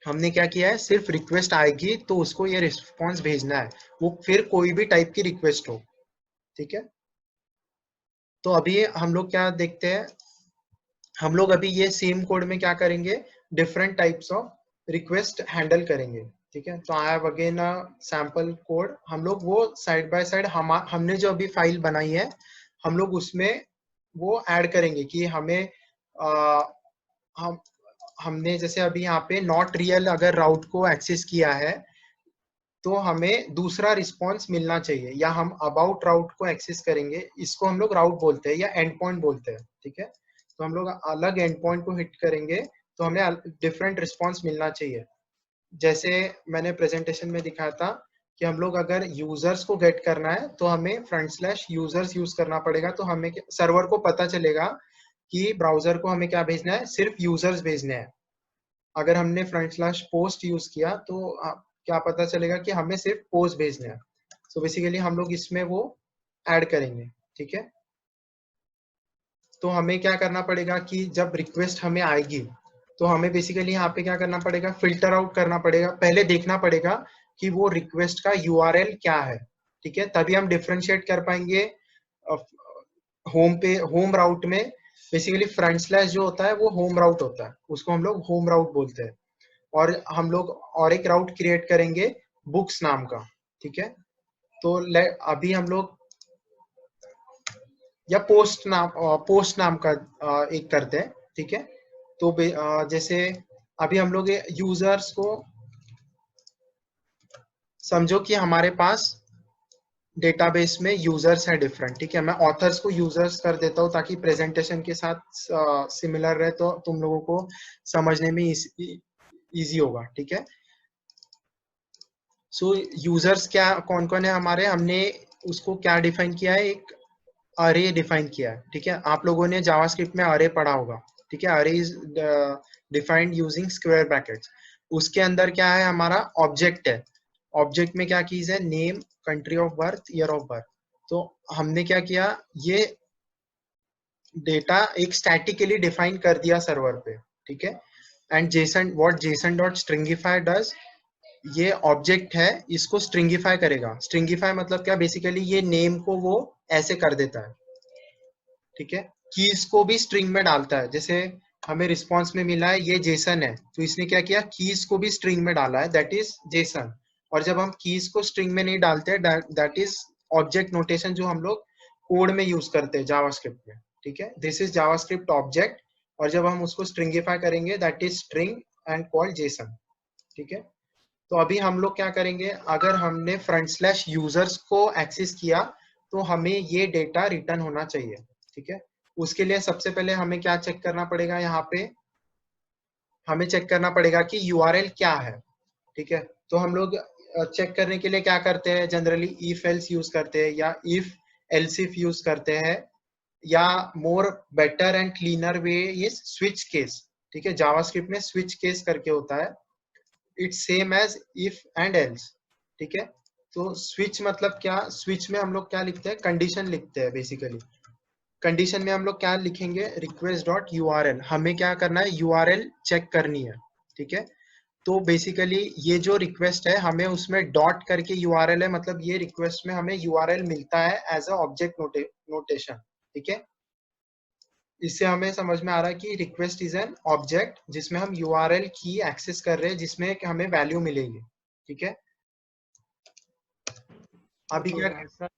Speaker 1: हमने क्या किया है, सिर्फ रिक्वेस्ट आएगी तो उसको ये रिस्पॉन्स भेजना है, वो फिर कोई भी टाइप की रिक्वेस्ट हो, ठीक है। तो अभी हम लोग क्या देखते हैं, हम लोग अभी ये सेम कोड में क्या करेंगे, different types of request handle करेंगे, ठीक है। तो I have again a sample code, हम लोग वो साइड बाय साइड हमने जो अभी फाइल बनाई है हम लोग उसमें वो ऐड करेंगे कि हमें हम हमने जैसे अभी यहाँ पे नॉट रियल अगर राउट को एक्सेस किया है तो हमें दूसरा रिस्पॉन्स मिलना चाहिए, या हम अबाउट राउट को एक्सेस करेंगे, इसको हम लोग राउट बोलते हैं या एंड पॉइंट बोलते हैं, ठीक है। तो हम लोग अलग एंड पॉइंट को हिट करेंगे तो हमें डिफरेंट रिस्पॉन्स मिलना चाहिए। जैसे मैंने प्रेजेंटेशन में दिखाया था कि हम लोग अगर यूजर्स को गेट करना है तो हमें /users यूज करना पड़ेगा, तो हमें सर्वर को पता चलेगा कि ब्राउजर को हमें क्या भेजना है, सिर्फ यूजर्स भेजने हैं। अगर हमने /post यूज किया तो क्या पता चलेगा कि हमें सिर्फ पोस्ट भेजने हैं। सो बेसिकली हम लोग इसमें वो ऐड करेंगे, ठीक है। तो हमें क्या करना पड़ेगा कि जब रिक्वेस्ट हमें आएगी तो हमें बेसिकली यहाँ पे क्या करना पड़ेगा, फिल्टर आउट करना पड़ेगा, पहले देखना पड़ेगा कि वो रिक्वेस्ट का यूआरएल क्या है, ठीक है। तभी हम डिफरेंशिएट कर पाएंगे होम राउट में। बेसिकली / जो होता है वो होम राउट होता है, उसको हम लोग होम राउट बोलते हैं। और हम लोग और एक राउट क्रिएट करेंगे बुक्स नाम का, ठीक है। तो अभी हम लोग या पोस्ट नाम का एक करते हैं, ठीक है। तो जैसे अभी हम लोग यूजर्स को समझो कि हमारे पास डेटाबेस में यूजर्स है डिफरेंट, ठीक है। मैं ऑथर्स को यूजर्स कर देता हूँ ताकि प्रेजेंटेशन के साथ सिमिलर रहे, तो तुम लोगों को समझने में इजी होगा, ठीक है। सो यूजर्स क्या कौन कौन है हमारे, हमने उसको क्या डिफाइन किया है, एक अरे डिफाइन किया है, ठीक है। आप लोगों ने जावास्क्रिप्ट में अरे पढ़ा होगा, ठीक है। अरे is defined using square brackets. उसके अंदर क्या है, हमारा ऑब्जेक्ट है। ऑब्जेक्ट में क्या कीज है, name, country of birth, year of birth. तो हमने क्या किया, ये डेटा एक स्टैटिकली डिफाइन कर दिया सर्वर पे, ठीक है। And Jason what Jason dot stringify does, ये ऑब्जेक्ट है, इसको स्ट्रिंगिफाई करेगा। स्ट्रिंगिफाई मतलब क्या, बेसिकली ये नेम को वो ऐसे कर देता है, ठीक है। कीज को भी स्ट्रिंग में डालता है, जैसे हमें रिस्पॉन्स में मिला है ये जेसन है, तो इसने क्या किया, कीज को भी स्ट्रिंग में डाला है, दैट इज जेसन। और जब हम कीज को स्ट्रिंग में नहीं डालते, दैट इज ऑब्जेक्ट नोटेशन, जो हम लोग कोड में यूज करते हैं जावास्क्रिप्ट में, ठीक है। दिस इज जावास्क्रिप्ट ऑब्जेक्ट, और जब हम उसको स्ट्रिंगिफाई करेंगे that is string and called Jason, ठीक है। तो अभी हम लोग क्या करेंगे, अगर हमने /users को एक्सेस किया तो हमें ये डेटा रिटर्न होना चाहिए, ठीक है। उसके लिए सबसे पहले हमें क्या चेक करना पड़ेगा, यहाँ पे हमें चेक करना पड़ेगा कि यूआरएल क्या है, ठीक है। तो हम लोग चेक करने के लिए क्या करते हैं, जनरली इफ एल्स यूज करते हैं, या इफ एल्स इफ यूज करते हैं, या more better and cleaner way is switch case, ठीक है। जावास्क्रिप्ट में स्विच केस करके होता है, it's same as if and else, ठीक है। तो स्विच मतलब क्या, स्विच में हम लोग क्या लिखते हैं, कंडीशन लिखते हैं बेसिकली। कंडीशन में हम लोग क्या लिखेंगे, रिक्वेस्ट डॉट यूआरएल, हमें क्या करना है, यूआरएल चेक करनी है, ठीक है। तो बेसिकली ये जो रिक्वेस्ट है हमें उसमें डॉट करके यूआरएल है, मतलब ये रिक्वेस्ट में हमें यूआरएल मिलता है एज अ ऑब्जेक्ट नोटेशन, ठीक है। इससे हमें समझ में आ रहा है कि रिक्वेस्ट इज एन ऑब्जेक्ट जिसमें हम यूआरएल की एक्सेस कर रहे हैं, जिसमें कि हमें वैल्यू मिलेगी। ठीक है, अभी
Speaker 2: Okay,
Speaker 1: क्या?
Speaker 2: sir,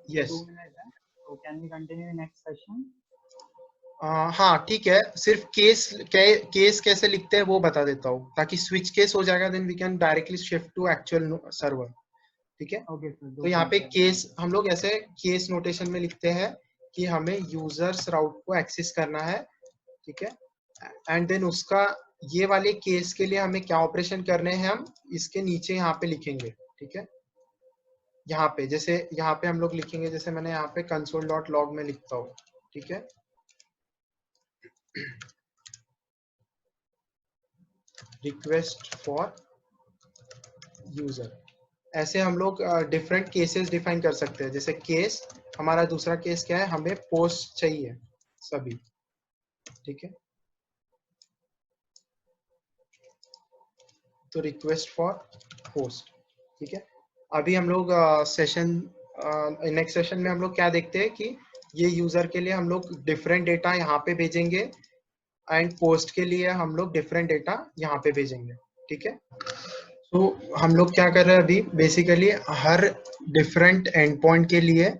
Speaker 1: यस,
Speaker 2: 2 minutes है, so can we continue next session?
Speaker 1: हाँ ठीक है, सिर्फ केस कैसे लिखते हैं वो बता देता हूँ, ताकि स्विच केस हो जाएगा, then we can directly shift to actual server. ठीक है,
Speaker 2: Okay, sir,
Speaker 1: तो
Speaker 2: दो
Speaker 1: यहाँ पे
Speaker 2: मिनट है।
Speaker 1: केस हम लोग ऐसे केस नोटेशन में लिखते हैं कि हमें यूजर्स राउट को एक्सेस करना है। ठीक है, एंड देन उसका ये वाले केस के लिए हमें क्या ऑपरेशन करने हैं, हम इसके नीचे यहाँ पे लिखेंगे। ठीक है, यहाँ पे जैसे यहाँ पे हम लोग लिखेंगे, जैसे मैंने यहाँ पे console.log में लिखता हूँ। ठीक है, रिक्वेस्ट फॉर यूजर, ऐसे हम लोग डिफरेंट केसेस डिफाइन कर सकते हैं। जैसे केस हमारा दूसरा केस क्या है, हमें पोस्ट चाहिए सभी। ठीक है, तो रिक्वेस्ट फॉर पोस्ट। ठीक है, अभी हम लोग सेशन नेक्स्ट सेशन में हम लोग क्या देखते हैं कि ये यूजर के लिए हम लोग डिफरेंट डेटा यहाँ पे भेजेंगे, एंड पोस्ट के लिए हम लोग डिफरेंट डेटा यहाँ पे भेजेंगे। ठीक है, तो हम लोग क्या कर रहे हैं अभी, basically her different and point के लिए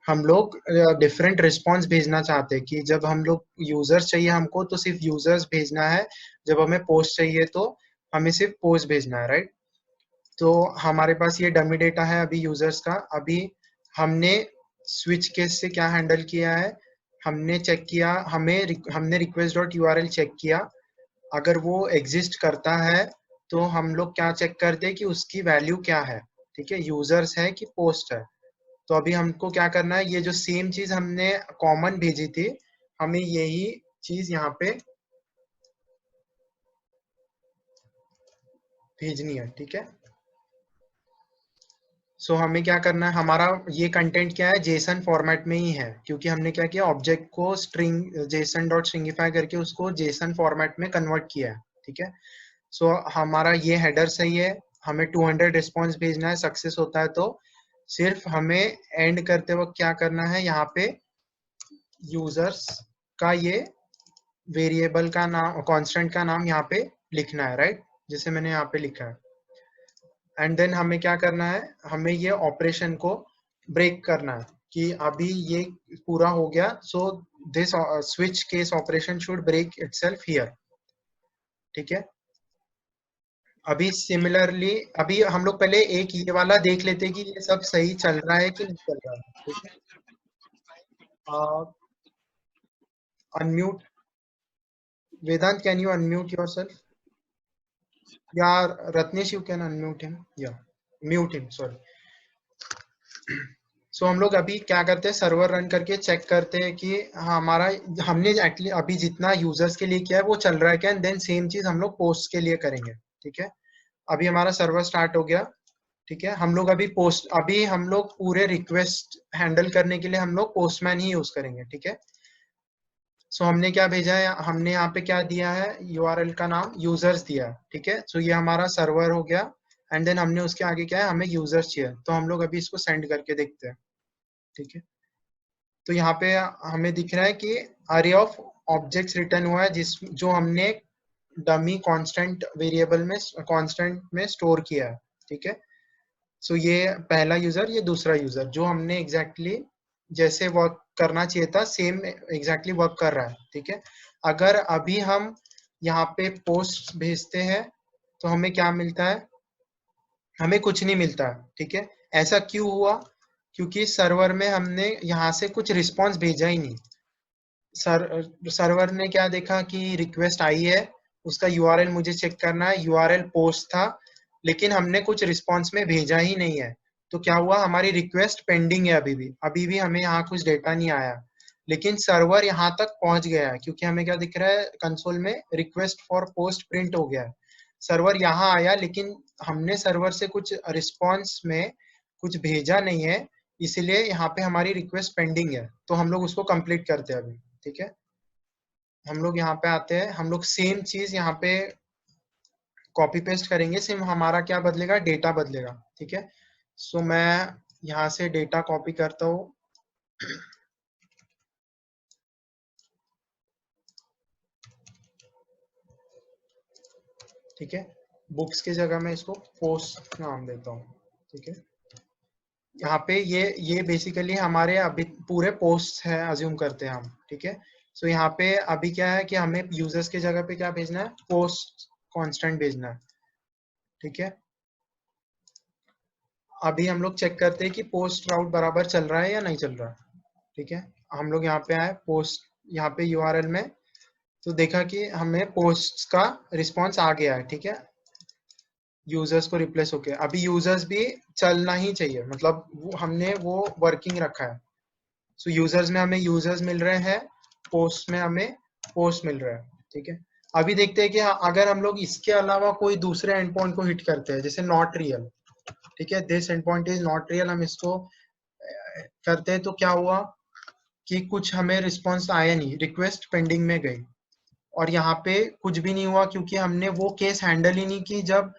Speaker 1: हम लोग डिफरेंट रिस्पॉन्स भेजना चाहते हैं, कि जब हम लोग यूजर्स चाहिए हमको तो सिर्फ यूजर्स भेजना है, जब हमें पोस्ट चाहिए तो हमें सिर्फ पोस्ट भेजना है, राइट। तो हमारे पास ये डमी डेटा है अभी यूजर्स का। अभी हमने स्विच केस से क्या हैंडल किया है, हमने चेक किया, हमने रिक्वेस्ट डॉट यूआरएल चेक किया, अगर वो एग्जिस्ट करता है तो हम लोग क्या चेक करते हैं कि उसकी वैल्यू क्या है। ठीक है, यूजर्स है कि पोस्ट है। तो अभी हमको क्या करना है, ये जो सेम चीज हमने कॉमन भेजी थी, हमें यही चीज यहाँ पे भेजनी है। ठीक है, सो हमें क्या करना है, हमारा ये कंटेंट क्या है, जेसन फॉर्मेट में ही है, क्योंकि हमने क्या किया, ऑब्जेक्ट को स्ट्रिंग जेसन डॉट स्ट्रिंगिफाई करके उसको जेसन फॉर्मेट में कन्वर्ट किया है। ठीक है, सो हमारा ये हेडर सही है, हमें 200 रिस्पॉन्स भेजना है, सक्सेस होता है तो सिर्फ हमें एंड करते वक्त क्या करना है, यहाँ पे यूजर्स का ये वेरिएबल का नाम, कांस्टेंट का नाम यहाँ पे लिखना है, राइट, जैसे मैंने यहाँ पे लिखा है। एंड देन हमें क्या करना है, हमें ये ऑपरेशन को ब्रेक करना है कि अभी ये पूरा हो गया, so this switch case operation should break itself here. ठीक है, अभी सिमिलरली अभी हम लोग पहले एक ये वाला देख लेते हैं कि ये सब सही चल रहा है कि नहीं चल रहा है। ठीक है, unmute Vedant, can you unmute yourself, या Ratnesh you can unmute him, या म्यूट हिम, सॉरी। सो हम लोग अभी क्या करते हैं, सर्वर रन करके चेक करते हैं कि हाँ हमारा, हमने एक्चुअली अभी जितना यूजर्स के लिए किया है वो चल रहा है क्या, एंड देन सेम चीज हम लोग पोस्ट के लिए करेंगे। ठीक है, अभी हमारा सर्वर स्टार्ट हो गया। ठीक है, हम लोग अभी हम लोग पूरे रिक्वेस्ट हैंडल करने के लिए हम लोग पोस्टमैन ही यूज करेंगे। ठीक है, सो हमने क्या भेजा है, हमने यहाँ पे क्या दिया है, यूआरएल का नाम यूजर्स दिया है। ठीक है, सो ये हमारा सर्वर हो गया, एंड देन हमने उसके आगे क्या है, हमें यूजर्स चाहिए, तो हम लोग अभी इसको सेंड करके देखते हैं। ठीक है, तो यहाँ पे हमें दिख रहा है कि अरे ऑफ ऑब्जेक्ट्स रिटर्न हुआ है, जिस जो हमने डमी कांस्टेंट वेरिएबल में कांस्टेंट में स्टोर किया है। ठीक है, सो ये पहला यूजर, ये दूसरा यूजर, जो हमने एग्जैक्टली जैसे वर्क करना चाहिए था सेम एग्जैक्टली वर्क कर रहा है। ठीक है, अगर अभी हम यहाँ पे पोस्ट भेजते हैं तो हमें क्या मिलता है, हमें कुछ नहीं मिलता। ठीक है, ऐसा क्यों हुआ, क्योंकि सर्वर में हमने यहाँ से कुछ रिस्पॉन्स भेजा ही नहीं। सर्वर ने क्या देखा कि रिक्वेस्ट आई है, उसका यूआरएल मुझे चेक करना है, यूआरएल पोस्ट था, लेकिन हमने कुछ रिस्पॉन्स में भेजा ही नहीं है। तो क्या हुआ, हमारी रिक्वेस्ट पेंडिंग है, अभी भी हमें यहाँ कुछ डेटा नहीं आया, लेकिन सर्वर यहाँ तक पहुंच गया है, क्योंकि हमें क्या दिख रहा है कंसोल में, रिक्वेस्ट फॉर पोस्ट प्रिंट हो गया है। सर्वर यहाँ आया, लेकिन हमने सर्वर से कुछ रिस्पॉन्स में कुछ भेजा नहीं है, इसलिए यहाँ पे हमारी रिक्वेस्ट पेंडिंग है, तो हम लोग उसको कंप्लीट करते हैं अभी। ठीक है, हम लोग यहाँ पे आते हैं, हम लोग सेम चीज यहाँ पे कॉपी पेस्ट करेंगे, सिर्फ हमारा क्या बदलेगा, डेटा बदलेगा। ठीक है, सो मैं यहाँ से डेटा कॉपी करता हूँ। ठीक है, बुक्स की जगह मैं इसको पोस्ट नाम देता हूँ। ठीक है, यहाँ पे ये बेसिकली हमारे अभी पूरे पोस्ट है, अज्यूम करते हैं हम। ठीक है, सो यहाँ पे अभी क्या है कि हमें यूजर्स की जगह पे क्या भेजना है, पोस्ट कांस्टेंट भेजना है। ठीक है, अभी हम लोग चेक करते हैं कि पोस्ट राउट बराबर चल रहा है या नहीं चल रहा है। ठीक है, हम लोग यहाँ पे आए पोस्ट, यहाँ पे यूआरएल में, तो देखा कि हमें पोस्ट का रिस्पॉन्स आ गया है। ठीक है, यूजर्स को रिप्लेस होके अभी यूजर्स भी चलना ही चाहिए, मतलब हमने वो वर्किंग रखा है। सो यूजर्स में हमें यूजर्स मिल रहे हैं, पोस्ट में हमें पोस्ट मिल रहा है। ठीक है, अभी देखते हैं कि अगर हम लोग इसके अलावा कोई दूसरे एंड पॉइंट को हिट करते हैं, जैसे नॉट रियल। ठीक है, this and point is not real, हम इसको करते हैं तो क्या हुआ कि कुछ हमें रिस्पॉन्स आया नहीं, रिक्वेस्ट पेंडिंग में गई। और यहाँ पे कुछ भी नहीं हुआ क्योंकि हमने वो केस हैंडल ही नहीं की जब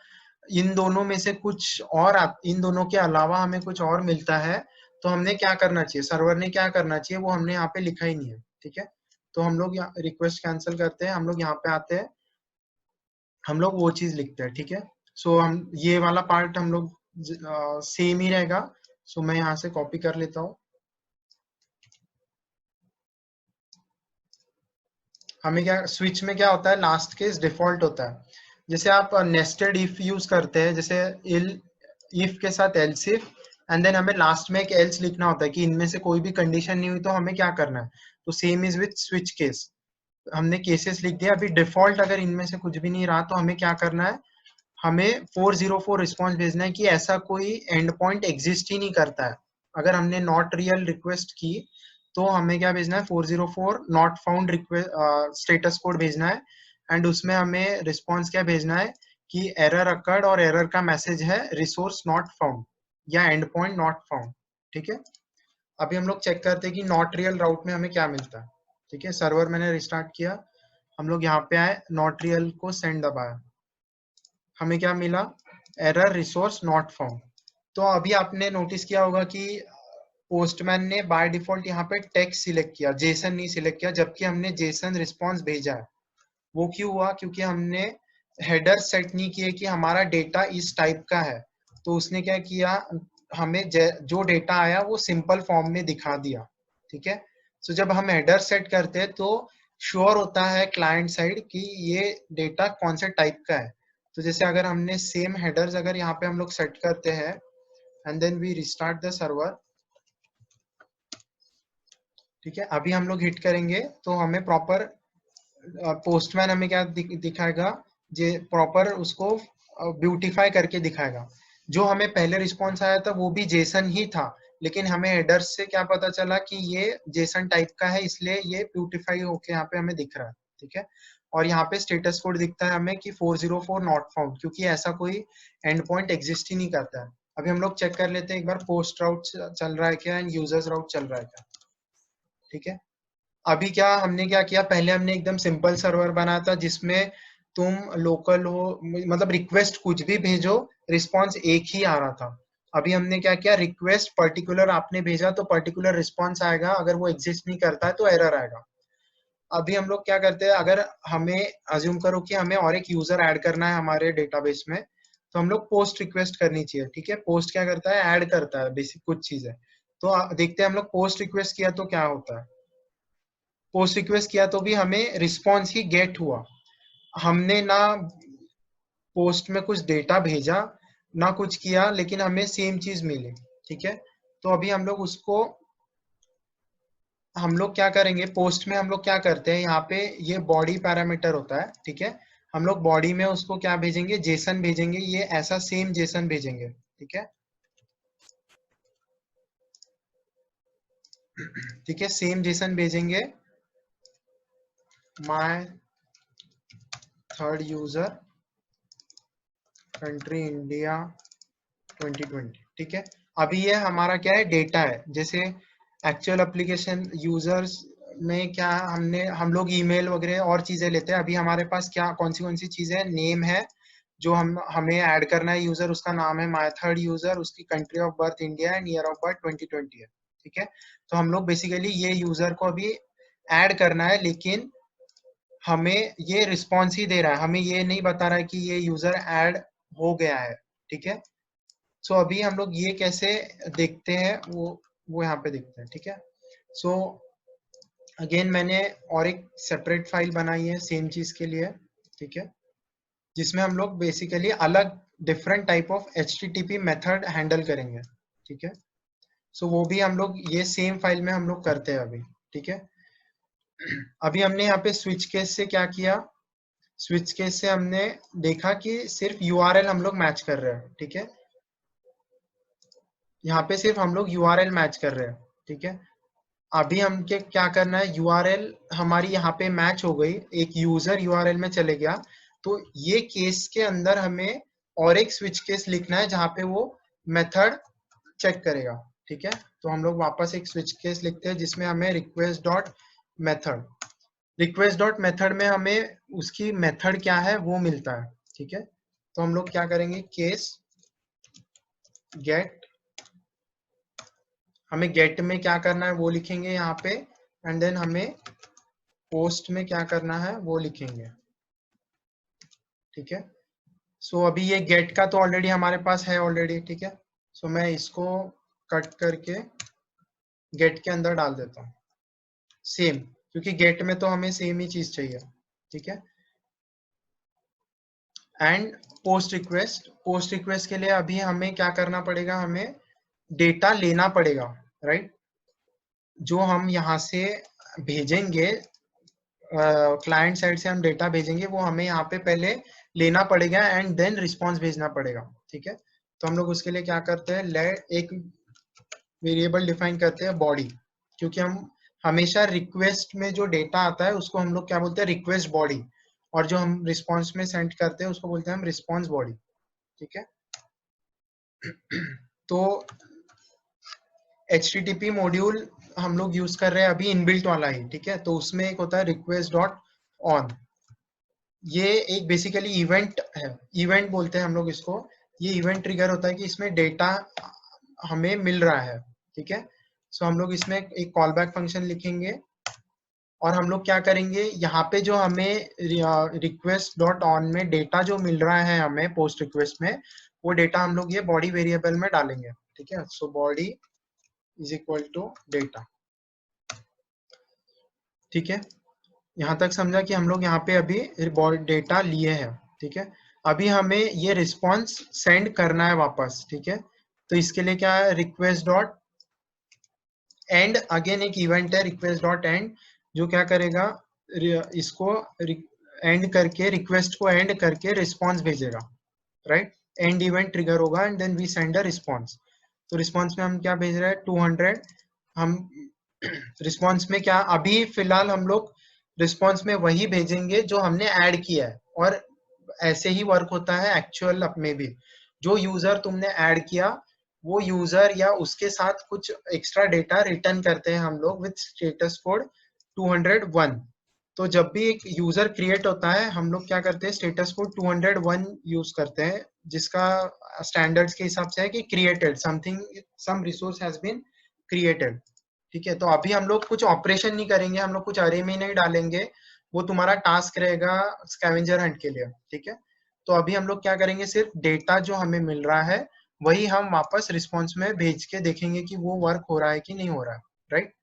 Speaker 1: इन दोनों में से कुछ और इन दोनों के अलावा हमें कुछ और मिलता है। तो हमने क्या करना चाहिए, सर्वर ने क्या करना चाहिए, वो हमने यहाँ पे लिखा ही नहीं है। ठीक है, तो हम लोग रिक्वेस्ट कैंसिल करते हैं, हम लोग यहाँ पे आते हैं, हम लोग वो चीज लिखते हैं। ठीक है, सो हम ये वाला पार्ट हम लोग सेम ही रहेगा। सो मैं यहाँ से कॉपी कर लेता हूँ। हमें क्या स्विच में क्या होता है, लास्ट केस डिफॉल्ट होता है। जैसे आप नेस्टेड इफ यूज करते हैं, जैसे इफ के साथ एल्स इफ, एंड देन हमें लास्ट में एक एल्स लिखना होता है कि इनमें से कोई भी कंडीशन नहीं हुई तो हमें क्या करना है। तो same is with switch case, हमने केसेस लिख दिया। अभी डिफॉल्ट अगर इनमें से कुछ भी नहीं रहा तो हमें क्या करना है, हमें 404 रिस्पॉन्स भेजना है कि ऐसा कोई एंड पॉइंट एग्जिस्ट ही नहीं करता है। अगर हमने नॉट रियल रिक्वेस्ट की तो हमें क्या भेजना है, 404 not found request status code भेजना है। एंड उसमें हमें रिस्पॉन्स क्या भेजना है कि एरर अकर्ड, और एरर का मैसेज है रिसोर्स नॉट फाउंड या एंड पॉइंट नॉट फाउंड। ठीक है, अभी हम लोग चेक करते हैं कि नॉट रियल राउट में हमें क्या मिलता है। ठीक है, सर्वर मैंने रिस्टार्ट किया, हम लोग यहाँ पे आए, नॉट रियल को सेंड दबाया, हमें क्या मिला, एरर रिसोर्स नॉट फाउंड। तो अभी आपने नोटिस किया होगा कि पोस्टमैन ने बाय डिफॉल्ट यहाँ पे टेक्स्ट सिलेक्ट किया, जेसन नहीं सिलेक्ट किया, जबकि हमने जेसन रिस्पॉन्स भेजा है। वो क्यों हुआ, क्योंकि हमने हेडर सेट नहीं किए कि हमारा डेटा इस टाइप का है। तो उसने क्या किया, हमें जो डेटा आया वो सिंपल फॉर्म में दिखा दिया। ठीक है, सो जब हम हेडर सेट करते हैं तो श्योर होता है क्लाइंट साइड कि ये डेटा कौन से टाइप का है। तो जैसे अगर हमने सेम हेडर्स अगर यहाँ पे हम लोग सेट करते हैं and then we restart the server. ठीक है, अभी हम लोग हिट करेंगे तो हमें प्रॉपर पोस्टमैन हमें क्या दिखाएगा, जे प्रॉपर उसको ब्यूटीफाई करके दिखाएगा। जो हमें पहले रिस्पॉन्स आया था वो भी जेसन ही था, लेकिन हमें हेडर्स से क्या पता चला कि ये जेसन टाइप का है, इसलिए ये ब्यूटीफाई होके यहाँ पे हमें दिख रहा है। ठीक है, और यहाँ पे स्टेटस कोड दिखता है हमें कि 404 नॉट फाउंड, क्योंकि ऐसा कोई एंड पॉइंट एग्जिस्ट ही नहीं करता है। अभी हम लोग चेक कर लेते हैं एक बार पोस्ट राउट चल रहा है क्या एंड यूजर्स राउट चल रहा है क्या। ठीक है, अभी क्या हमने क्या किया, पहले हमने एकदम सिंपल सर्वर बनाया था जिसमें तुम लोकल हो, मतलब रिक्वेस्ट कुछ भी भेजो, रिस्पॉन्स एक ही आ रहा था। अभी हमने क्या किया, रिक्वेस्ट पर्टिकुलर आपने भेजा तो पर्टिकुलर रिस्पॉन्स आएगा, अगर वो एग्जिस्ट नहीं करता है तो एरर आएगा। अभी हम लोग क्या करते हैं, अगर हमें अज्यूम करो कि हमें और एक यूजर ऐड करना है हमारे डेटाबेस में, तो हम लोग पोस्ट रिक्वेस्ट करनी चाहिए। ठीक है, पोस्ट क्या करता है, ऐड करता है बेसिक कुछ चीजें। तो देखते हैं हम लोग पोस्ट रिक्वेस्ट किया तो क्या होता है। पोस्ट रिक्वेस्ट किया तो भी हमें रिस्पॉन्स ही गेट हुआ, हमने ना पोस्ट में कुछ डेटा भेजा ना कुछ किया, लेकिन हमें सेम चीज मिली। ठीक है, तो अभी हम लोग उसको, हम लोग क्या करेंगे, पोस्ट में हम लोग क्या करते हैं, यहाँ पे ये बॉडी पैरामीटर होता है। ठीक है, हम लोग बॉडी में उसको क्या भेजेंगे, जेसन भेजेंगे, ये ऐसा सेम जेसन भेजेंगे। ठीक है, ठीक है, सेम जेसन भेजेंगे, my third user country India 2020। ठीक है, अभी ये हमारा क्या है, डेटा है। जैसे एक्चुअल एप्लीकेशन यूजर्स में क्या हम लोग ईमेल वगैरह और चीजें लेते हैं, अभी हमारे पास क्या कौन सी चीजें, नेम है जो हमें ऐड करना है, यूजर उसका नाम है माय थर्ड यूजर, उसकी country of birth India and year of birth 2020 है। ठीक है, तो हम लोग बेसिकली ये यूजर को अभी ऐड करना है, लेकिन हमें ये रिस्पॉन्स ही दे रहा है, हमें ये नहीं बता रहा है कि ये यूजर ऐड हो गया है, ठीक है। सो अभी हम लोग ये कैसे देखते हैं वो यहाँ पे देखते हैं, ठीक है। सो अगेन मैंने और एक सेपरेट फाइल बनाई है सेम चीज के लिए, ठीक है, जिसमें हम लोग बेसिकली अलग different type of HTTP method handle करेंगे, ठीक है। सो वो भी हम लोग ये सेम फाइल में हम लोग करते हैं अभी, ठीक है। अभी हमने यहाँ पे स्विच केस से क्या किया, स्विच केस से हमने देखा कि सिर्फ URL हम लोग मैच कर रहे हैं, ठीक है। यहाँ पे सिर्फ हम लोग URL मैच कर रहे हैं, ठीक है। अभी हम के क्या करना है, URL हमारी यहाँ पे मैच हो गई, एक यूजर URL में चले गया, तो ये केस के अंदर हमें और एक स्विच केस लिखना है जहाँ पे वो मेथड चेक करेगा, ठीक है। तो हम लोग वापस एक स्विच केस लिखते हैं जिसमें हमें रिक्वेस्ट डॉट मेथड में हमें उसकी मेथड क्या है वो मिलता है, ठीक है। तो हम लोग क्या करेंगे, केस गेट, हमें गेट में क्या करना है वो लिखेंगे यहाँ पे, एंड देन हमें पोस्ट में क्या करना है वो लिखेंगे, ठीक है। सो अभी ये गेट का तो ऑलरेडी हमारे पास है ऑलरेडी, ठीक है। सो मैं इसको कट करके गेट के अंदर डाल देता हूँ सेम, क्योंकि गेट में तो हमें सेम ही चीज चाहिए, ठीक है। एंड पोस्ट रिक्वेस्ट के लिए अभी हमें क्या करना पड़ेगा, हमें डेटा लेना पड़ेगा, राइट। जो हम यहाँ से भेजेंगे, क्लाइंट साइड से हम डेटा भेजेंगे, वो हमें यहाँ पे पहले लेना पड़ेगा एंड देन रिस्पॉन्स भेजना पड़ेगा, ठीक है। तो हम लोग उसके लिए क्या करते हैं, लेट एक वेरिएबल डिफाइन करते हैं बॉडी, क्योंकि हम हमेशा रिक्वेस्ट में जो डेटा आता है उसको हम लोग क्या बोलते हैं, रिक्वेस्ट बॉडी, और जो हम रिस्पॉन्स में सेंड करते हैं उसको बोलते हैं हम रिस्पॉन्स बॉडी, ठीक है। तो HTTP मॉड्यूल हम लोग यूज कर रहे हैं अभी इनबिल्ट वाला ही, ठीक है। तो उसमें एक होता है रिक्वेस्ट डॉट ऑन, ये एक बेसिकली इवेंट है, इवेंट बोलते हैं हम लोग इसको। ये इवेंट ट्रिगर होता है कि इसमें डेटा हमें मिल रहा है, ठीक है। सो हम लोग इसमें एक कॉल बैक फंक्शन लिखेंगे, और हम लोग क्या करेंगे, यहाँ पे जो हमें रिक्वेस्ट डॉट ऑन में डेटा जो मिल रहा है हमें पोस्ट रिक्वेस्ट में, वो डेटा हम लोग ये बॉडी वेरिएबल में डालेंगे, ठीक है। So body is equal to data, ठीक है। यहाँ तक समझा कि हम लोग यहाँ पे अभी डेटा लिए हैं, ठीक है। अभी हमें ये रिस्पॉन्स सेंड करना है वापस, ठीक है। तो इसके लिए क्या है, रिक्वेस्ट डॉट एंड, अगेन एक इवेंट है रिक्वेस्ट डॉट एंड, जो क्या करेगा, इसको एंड करके, रिक्वेस्ट को एंड करके रिस्पॉन्स भेजेगा, राइट। एंड इवेंट ट्रिगर होगा and then we send a response. तो रिस्पॉन्स में हम क्या भेज रहे हैं, 200। हम रिस्पॉन्स में क्या, अभी फिलहाल हम लोग रिस्पॉन्स में वही भेजेंगे जो हमने ऐड किया है, और ऐसे ही वर्क होता है एक्चुअल में भी। जो यूजर तुमने ऐड किया, वो यूजर या उसके साथ कुछ एक्स्ट्रा डेटा रिटर्न करते हैं हम लोग विद स्टेटस कोड 201। तो जब भी एक यूजर क्रिएट होता है, हम लोग क्या करते हैं, स्टेटस कोड 201 यूज करते हैं, जिसका स्टैंडर्ड्स के हिसाब से है कि created something, some resource has been created, ठीक है। तो अभी हम लोग कुछ ऑपरेशन नहीं करेंगे, हम लोग कुछ अरे में नहीं डालेंगे, वो तुम्हारा टास्क रहेगा स्कैवेंजर हंट के लिए, ठीक है। तो अभी हम लोग क्या करेंगे, सिर्फ डेटा जो हमें मिल रहा है वही हम वापस रिस्पॉन्स में भेज के देखेंगे कि वो वर्क हो रहा है कि नहीं हो रहा है, राइट।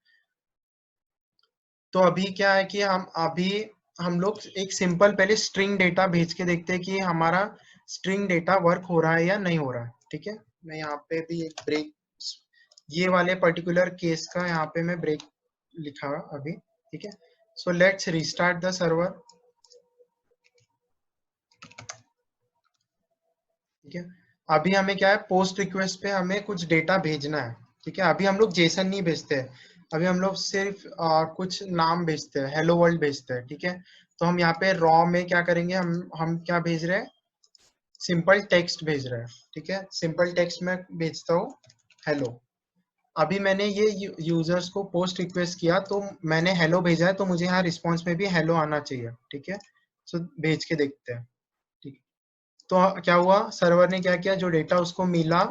Speaker 1: तो अभी क्या है कि हम लोग एक सिंपल पहले स्ट्रिंग डेटा भेज के देखते हैं कि हमारा स्ट्रिंग डेटा वर्क हो रहा है या नहीं हो रहा है, ठीक है। मैं यहाँ पे भी एक ब्रेक, ये वाले पर्टिकुलर केस का यहाँ पे मैं ब्रेक लिखा अभी, ठीक है। So let's restart the server, ठीक है। अभी हमें क्या है, पोस्ट रिक्वेस्ट पे हमें कुछ डेटा भेजना है, ठीक है। अभी हम लोग जेसन नहीं भेजते हैं, अभी हम लोग सिर्फ कुछ नाम भेजते हैं, हेलो वर्ल्ड भेजते हैं, ठीक है। तो हम यहाँ पे रॉ में क्या करेंगे, हम क्या भेज रहे हैं, सिंपल टेक्स्ट भेज रहे हैं, ठीक है। सिंपल टेक्स्ट में भेजता हूँ हेलो। अभी मैंने ये यूजर्स को पोस्ट रिक्वेस्ट किया, तो मैंने हेलो भेजा है, तो मुझे यहाँ रिस्पॉन्स में भी हेलो आना चाहिए, ठीक है। सो भेज के देखते हैं, ठीक। तो क्या हुआ, सर्वर ने क्या किया, जो डेटा उसको मिला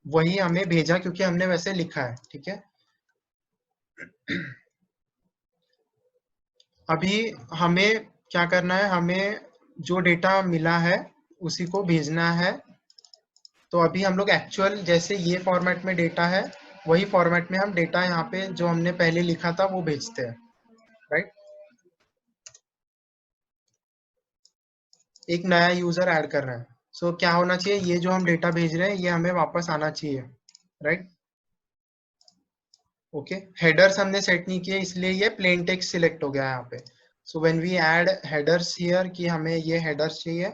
Speaker 1: वही हमें भेजा, क्योंकि हमने वैसे लिखा है, ठीक है। अभी हमें क्या करना है, हमें जो डेटा मिला है उसी को भेजना है। तो अभी हम लोग एक्चुअल जैसे ये फॉर्मेट में डेटा है वही फॉर्मेट में हम डेटा यहाँ पे जो हमने पहले लिखा था वो भेजते हैं, राइट। एक नया यूजर ऐड कर रहा है, सो क्या होना चाहिए, ये जो हम डेटा भेज रहे हैं ये हमें वापस आना चाहिए, राइट। ओके, हेडर्स हमने सेट नहीं किए इसलिए ये प्लेन टेक्स्ट सिलेक्ट हो गया यहाँ पे। So when we add headers here कि हमें ये हेडर्स चाहिए,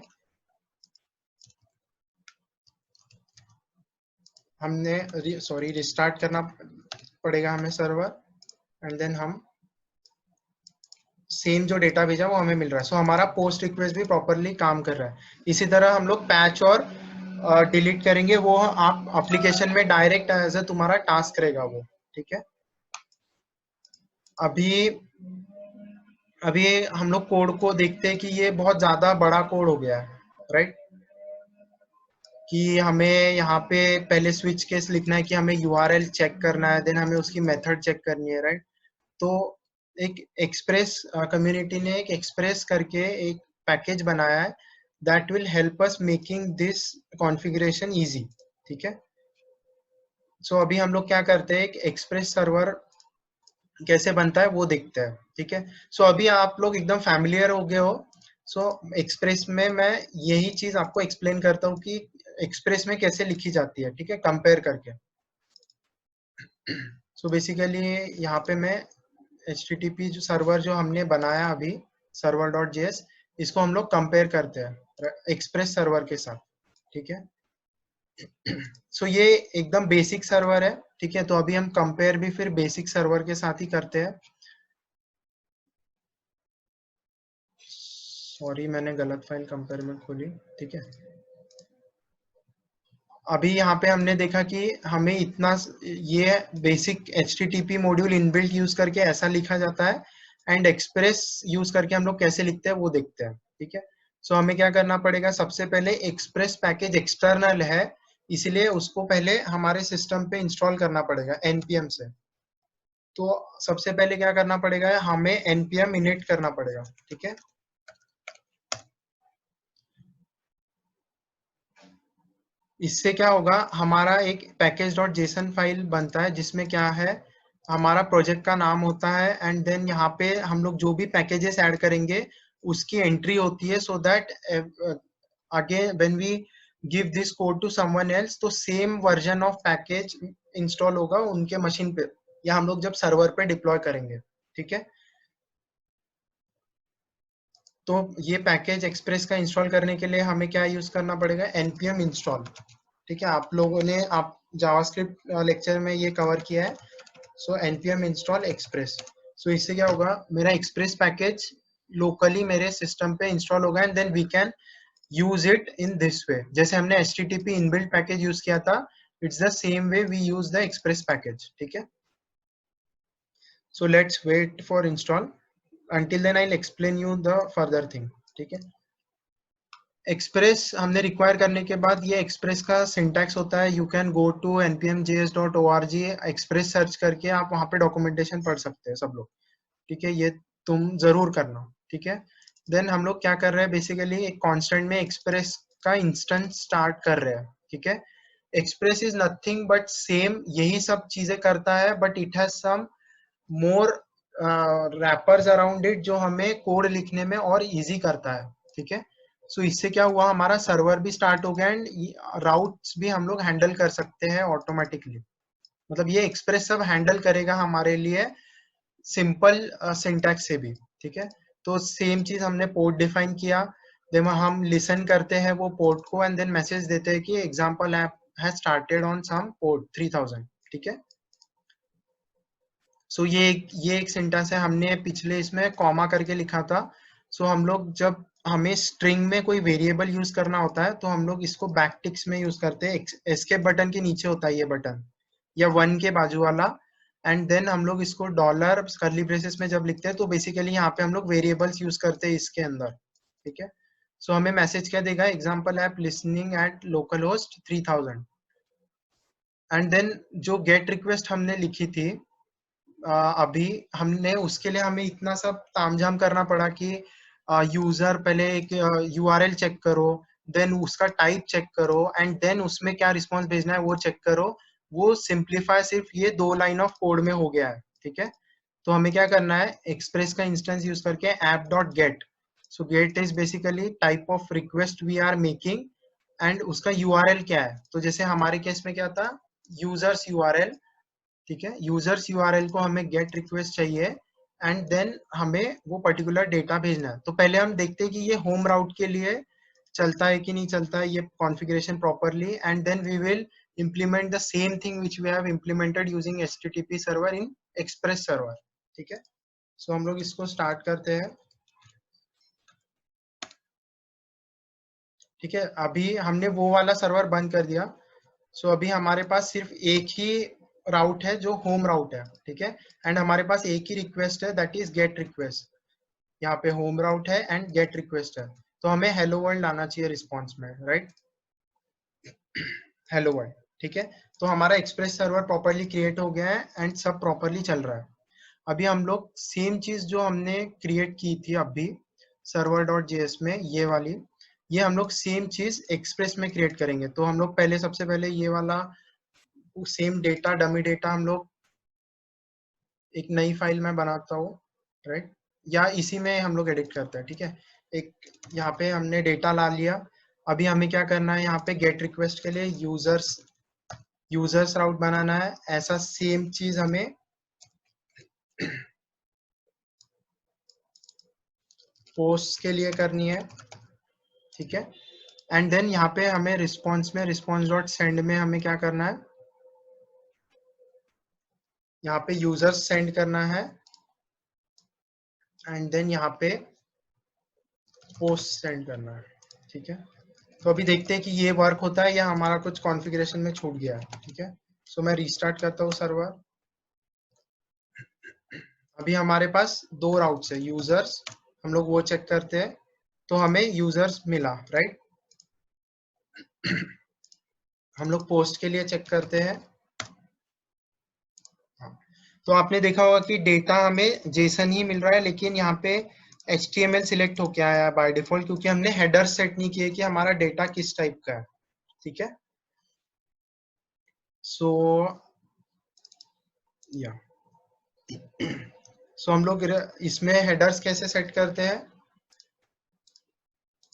Speaker 1: हमने रिस्टार्ट करना पड़ेगा हमें सर्वर, एंड देन हम सेम जो डेटा भेजा वो हमें मिल रहा है। सो हमारा पोस्ट रिक्वेस्ट भी प्रॉपरली काम कर रहा है। इसी तरह हम लोग पैच और डिलीट करेंगे, वो आप एप्लीकेशन में डायरेक्ट एज ए तुम्हारा टास्क रहेगा वो, ठीक है। अभी अभी हम लोग कोड को देखते हैं कि ये बहुत ज्यादा बड़ा कोड हो गया है, राइट। कि हमें यहाँ पे पहले स्विच केस लिखना है कि हमें यूआरएल चेक करना है, देन हमें उसकी मेथड चेक करनी है, राइट। तो एक एक्सप्रेस कम्युनिटी ने एक एक्सप्रेस करके एक पैकेज बनाया है that will help us making this configuration easy, ठीक है। सो अभी हम लोग क्या करते हैं, एक एक्सप्रेस सर्वर कैसे बनता है वो देखते हैं, ठीक है। सो अभी आप लोग एकदम फैमिलियर हो गए हो। सो एक्सप्रेस में मैं यही चीज आपको एक्सप्लेन करता हूँ कि एक्सप्रेस में कैसे लिखी जाती है, ठीक है, कंपेयर करके। सो बेसिकली यहाँ पे मैं HTTP जो सर्वर जो हमने बनाया अभी server.js, इसको हम लोग कंपेयर करते हैं एक्सप्रेस सर्वर के साथ, ठीक है। सो ये एकदम बेसिक सर्वर है, ठीक है। तो अभी हम कंपेयर भी फिर बेसिक सर्वर के साथ ही करते हैं। सॉरी मैंने गलत फाइल कंपेयर में खोली, ठीक है। अभी यहाँ पे हमने देखा कि हमें इतना ये basic HTTP module inbuilt use करके ऐसा लिखा जाता है, एंड एक्सप्रेस यूज करके हम लोग कैसे लिखते हैं वो देखते हैं, ठीक है। सो हमें क्या करना पड़ेगा, सबसे पहले एक्सप्रेस पैकेज एक्सटर्नल है इसलिए उसको पहले हमारे सिस्टम पे इंस्टॉल करना पड़ेगा npm से। तो सबसे पहले क्या करना पड़ेगा, हमें npm init करना पड़ेगा, ठीक है। इससे क्या होगा, हमारा एक package.json फाइल बनता है जिसमें क्या है, हमारा प्रोजेक्ट का नाम होता है, एंड देन यहाँ पे हम लोग जो भी पैकेजेस ऐड करेंगे उसकी एंट्री होती है, so that again when we give this code to someone else तो same version of package install होगा उनके मशीन पे, या हम लोग जब सर्वर पे डिप्लॉय करेंगे, ठीक है। तो ये पैकेज एक्सप्रेस का इंस्टॉल करने के लिए हमें क्या यूज करना पड़ेगा, npm इंस्टॉल, ठीक है। आप लोगों ने आप जावास्क्रिप्ट लेक्चर में ये कवर किया है। So npm install express. So इससे क्या होगा, मेरा एक्सप्रेस पैकेज लोकली मेरे सिस्टम पे इंस्टॉल होगा, and then we can use it in this way. जैसे हमने HTTP इनबिल्ट पैकेज यूज किया था, it's the same way we use the express package, ठीक है। So let's wait for install, until then I'll explain you the further thing, ठीक है। Express हमने require करने के बाद ये एक्सप्रेस का सिंटैक्स होता है, you can go to npmjs.org, express search करके आप वहाँ पे डॉक्यूमेंटेशन पढ़ सकते हैं सब लोग, ठीक है। ये तुम जरूर करना, ठीक है। देन हम लोग क्या कर रहे हैं, बेसिकली एक कांस्टेंट में एक्सप्रेस का इंस्टेंस स्टार्ट कर रहे हैं, ठीक है। Express is nothing but same यही सब चीजें करता है, but it has some more wrappers around it जो हमें कोड लिखने में और इजी करता है, ठीक है। सो इससे क्या हुआ, हमारा सर्वर भी स्टार्ट हो गया, एंड राउट्स भी हम लोग हैंडल कर सकते हैं ऑटोमेटिकली। मतलब ये एक्सप्रेस सब हैंडल करेगा हमारे लिए सिंपल सिंटैक्स से भी, ठीक है। तो सेम चीज हमने पोर्ट डिफाइन किया, देन हम लिसन करते हैं वो पोर्ट को, एंड देन मैसेज देते हैं कि example app has started on some port 3000, ठीक है। सो ये एक सेंटेंस है, हमने पिछले इसमें कॉमा करके लिखा था। सो हम लोग जब हमें स्ट्रिंग में कोई वेरिएबल यूज करना होता है तो हम लोग इसको बैकटिक्स में यूज करते हैं, एस्केप बटन के नीचे होता है ये बटन, या वन के बाजू वाला, एंड देन हम लोग इसको डॉलर कर्ली ब्रेसेस में जब लिखते हैं तो बेसिकली यहाँ पे हम लोग वेरिएबल्स यूज करते हैं इसके अंदर, ठीक है। सो हमें मैसेज क्या देगा, example app listening at local host 3000, and then जो गेट रिक्वेस्ट हमने लिखी थी अभी हमने उसके लिए हमें इतना सब तामझाम करना पड़ा कि यूजर पहले एक यूआरएल चेक करो, देन उसका टाइप चेक करो, एंड देन उसमें क्या रिस्पॉन्स भेजना है वो चेक करो। वो सिंप्लीफाई सिर्फ ये 2 लाइन ऑफ कोड में हो गया है, ठीक है। तो हमें क्या करना है, एक्सप्रेस का इंस्टेंस यूज करके app dot get. So get is basically type of request we are making, and उसका यूआरएल क्या है। तो जैसे हमारे केस में क्या था, यूजर्स यूआरएल, ठीक है। यूजर्स यूआरएल को हमें गेट रिक्वेस्ट चाहिए, एंड देन हमें वो पर्टिकुलर डेटा भेजना है। तो पहले हम देखते हैं कि ये होम राउट के लिए चलता है कि नहीं चलता है ये configuration properly, and then we will implement the same thing which we have implemented using HTTP server in Express server, ठीक है। सो हम लोग इसको स्टार्ट करते हैं, ठीक है। अभी हमने वो वाला सर्वर बंद कर दिया। सो अभी हमारे पास सिर्फ एक ही राउट है जो होम राउट है, ठीक है। एंड हमारे पास एक ही रिक्वेस्ट है, दैट इज गेट रिक्वेस्ट। यहाँ पे होम राउट है एंड गेट रिक्वेस्ट है। तो हमें हेलो वर्ल्ड आना चाहिए रिस्पॉन्स में, राइट। हेलो वर्ल्ड, ठीक है। तो हमारा एक्सप्रेस सर्वर प्रॉपरली क्रिएट हो गया है एंड सब प्रॉपरली चल रहा है। अभी हम लोग सेम चीज जो हमने क्रिएट की थी अभी सर्वर डॉट जेएस में, ये वाली, ये हम लोग सेम चीज एक्सप्रेस में क्रिएट करेंगे। तो हम लोग पहले सबसे पहले ये वाला सेम डेटा, डमी डेटा, हम लोग एक नई फाइल में बनाता हूँ, राइट, या इसी में हम लोग एडिट करते हैं, ठीक है। एक यहाँ पे हमने डेटा ला लिया। अभी हमें क्या करना है, यहाँ पे गेट रिक्वेस्ट के लिए यूजर्स राउट बनाना है। ऐसा सेम चीज हमें पोस्ट के लिए करनी है, ठीक है। एंड देन यहाँ पे हमें रिस्पॉन्स में रिस्पॉन्स डॉट सेंड में हमें क्या करना है, यहाँ पे यूजर्स सेंड करना है, एंड देन यहाँ पे पोस्ट सेंड करना है, ठीक है। तो अभी देखते हैं कि ये वर्क होता है या हमारा कुछ कॉन्फ़िगरेशन में छूट गया है, ठीक है। सो मैं रीस्टार्ट करता हूँ सर्वर। अभी हमारे पास 2 राउट्स है, यूजर्स, हम लोग वो चेक करते हैं। तो हमें यूजर्स मिला, राइट। हम लोग पोस्ट के लिए चेक करते हैं। तो आपने देखा होगा कि डेटा हमें जेसन ही मिल रहा है, लेकिन यहाँ पे HTML सिलेक्ट होके आया है बाय डिफॉल्ट, क्योंकि हमने हेडर सेट नहीं किए कि हमारा डेटा किस टाइप का है, ठीक है। सो या सो हम लोग इसमें हेडर्स कैसे सेट करते हैं,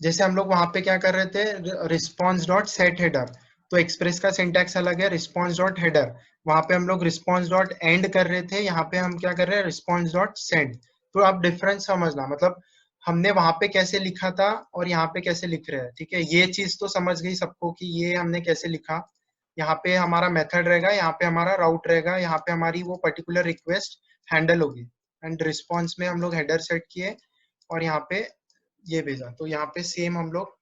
Speaker 1: जैसे हम लोग वहां पे क्या कर रहे थे, रिस्पॉन्स डॉट सेट हेडर। तो एक्सप्रेस का सिंटैक्स अलग है, रिस्पॉन्स डॉट हेडर। वहां पे हम लोग रिस्पॉन्स डॉट एंड कर रहे थे, यहाँ पे हम क्या कर रहे हैं, रिस्पॉन्स डॉट सेंड। तो आप डिफरेंस समझना, मतलब हमने वहां पे कैसे लिखा था और यहाँ पे कैसे लिख रहे हैं, ठीक है। ये चीज तो समझ गई सबको कि ये हमने कैसे लिखा। यहाँ पे हमारा मेथड रहेगा, यहाँ पे हमारा राउट रहेगा, यहाँ पे हमारी वो पर्टिकुलर रिक्वेस्ट हैंडल होगी, एंड रिस्पॉन्स में हम लोग हेडर सेट किए और यहाँ पे ये भेजा। तो यहाँ पे सेम हम लोग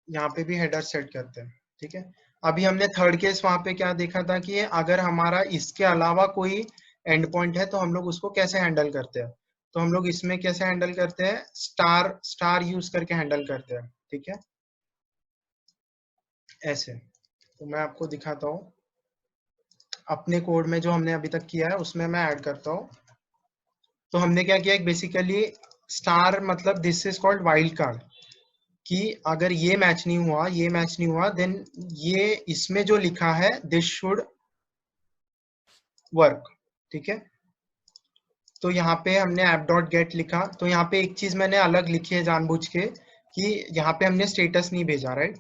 Speaker 1: यहाँ पे भी हेडर सेट करते हैं, ठीक है। अभी हमने थर्ड केस वहां पे क्या देखा था कि अगर हमारा इसके अलावा कोई एंड पॉइंट है तो हम लोग उसको कैसे हैंडल करते हैं। तो हम लोग इसमें कैसे हैंडल करते हैं, स्टार यूज करके हैंडल करते हैं, ठीक है, ऐसे। तो मैं आपको दिखाता हूँ अपने कोड में जो हमने अभी तक किया है उसमें मैं ऐड करता हूँ। तो हमने क्या किया, एक बेसिकली स्टार मतलब this is called wild card, कि अगर ये मैच नहीं हुआ, ये मैच नहीं हुआ, देन ये इसमें जो लिखा है दिस शुड वर्क, ठीक है। तो यहाँ पे हमने ऐप डॉट गेट लिखा। तो यहाँ पे एक चीज मैंने अलग लिखी है जानबूझ के, कि यहाँ पे हमने स्टेटस नहीं भेजा, राइट।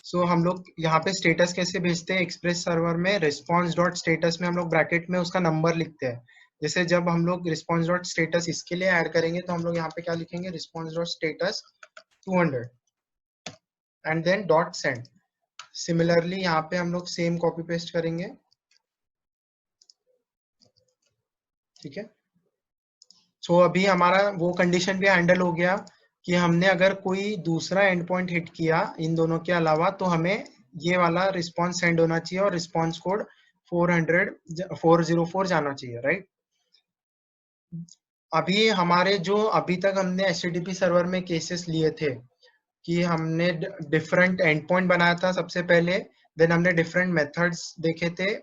Speaker 1: सो हम लोग यहाँ पे स्टेटस कैसे भेजते हैं, एक्सप्रेस सर्वर में रिस्पॉन्स डॉट स्टेटस में हम लोग ब्रैकेट में उसका नंबर लिखते हैं। जैसे जब हम लोग रिस्पॉन्स डॉट स्टेटस इसके लिए ऐड करेंगे तो हम लोग यहाँ पे क्या लिखेंगे, response dot status 200 and then dot send. Similarly यहाँ पे हम लोग सेम कॉपी पेस्ट करेंगे, ठीक है। सो अभी हमारा वो कंडीशन भी हैंडल हो गया कि हमने अगर कोई दूसरा एंड पॉइंट हिट किया इन दोनों के अलावा तो हमें ये वाला रिस्पॉन्स सेंड होना चाहिए और रिस्पॉन्स कोड 404 जाना चाहिए, राइट। अभी हमारे जो अभी तक हमने HTTP सर्वर में केसेस लिए थे कि हमने डिफरेंट एंड पॉइंट बनाया था सबसे पहले, देन हमने डिफरेंट मेथड्स देखे थे,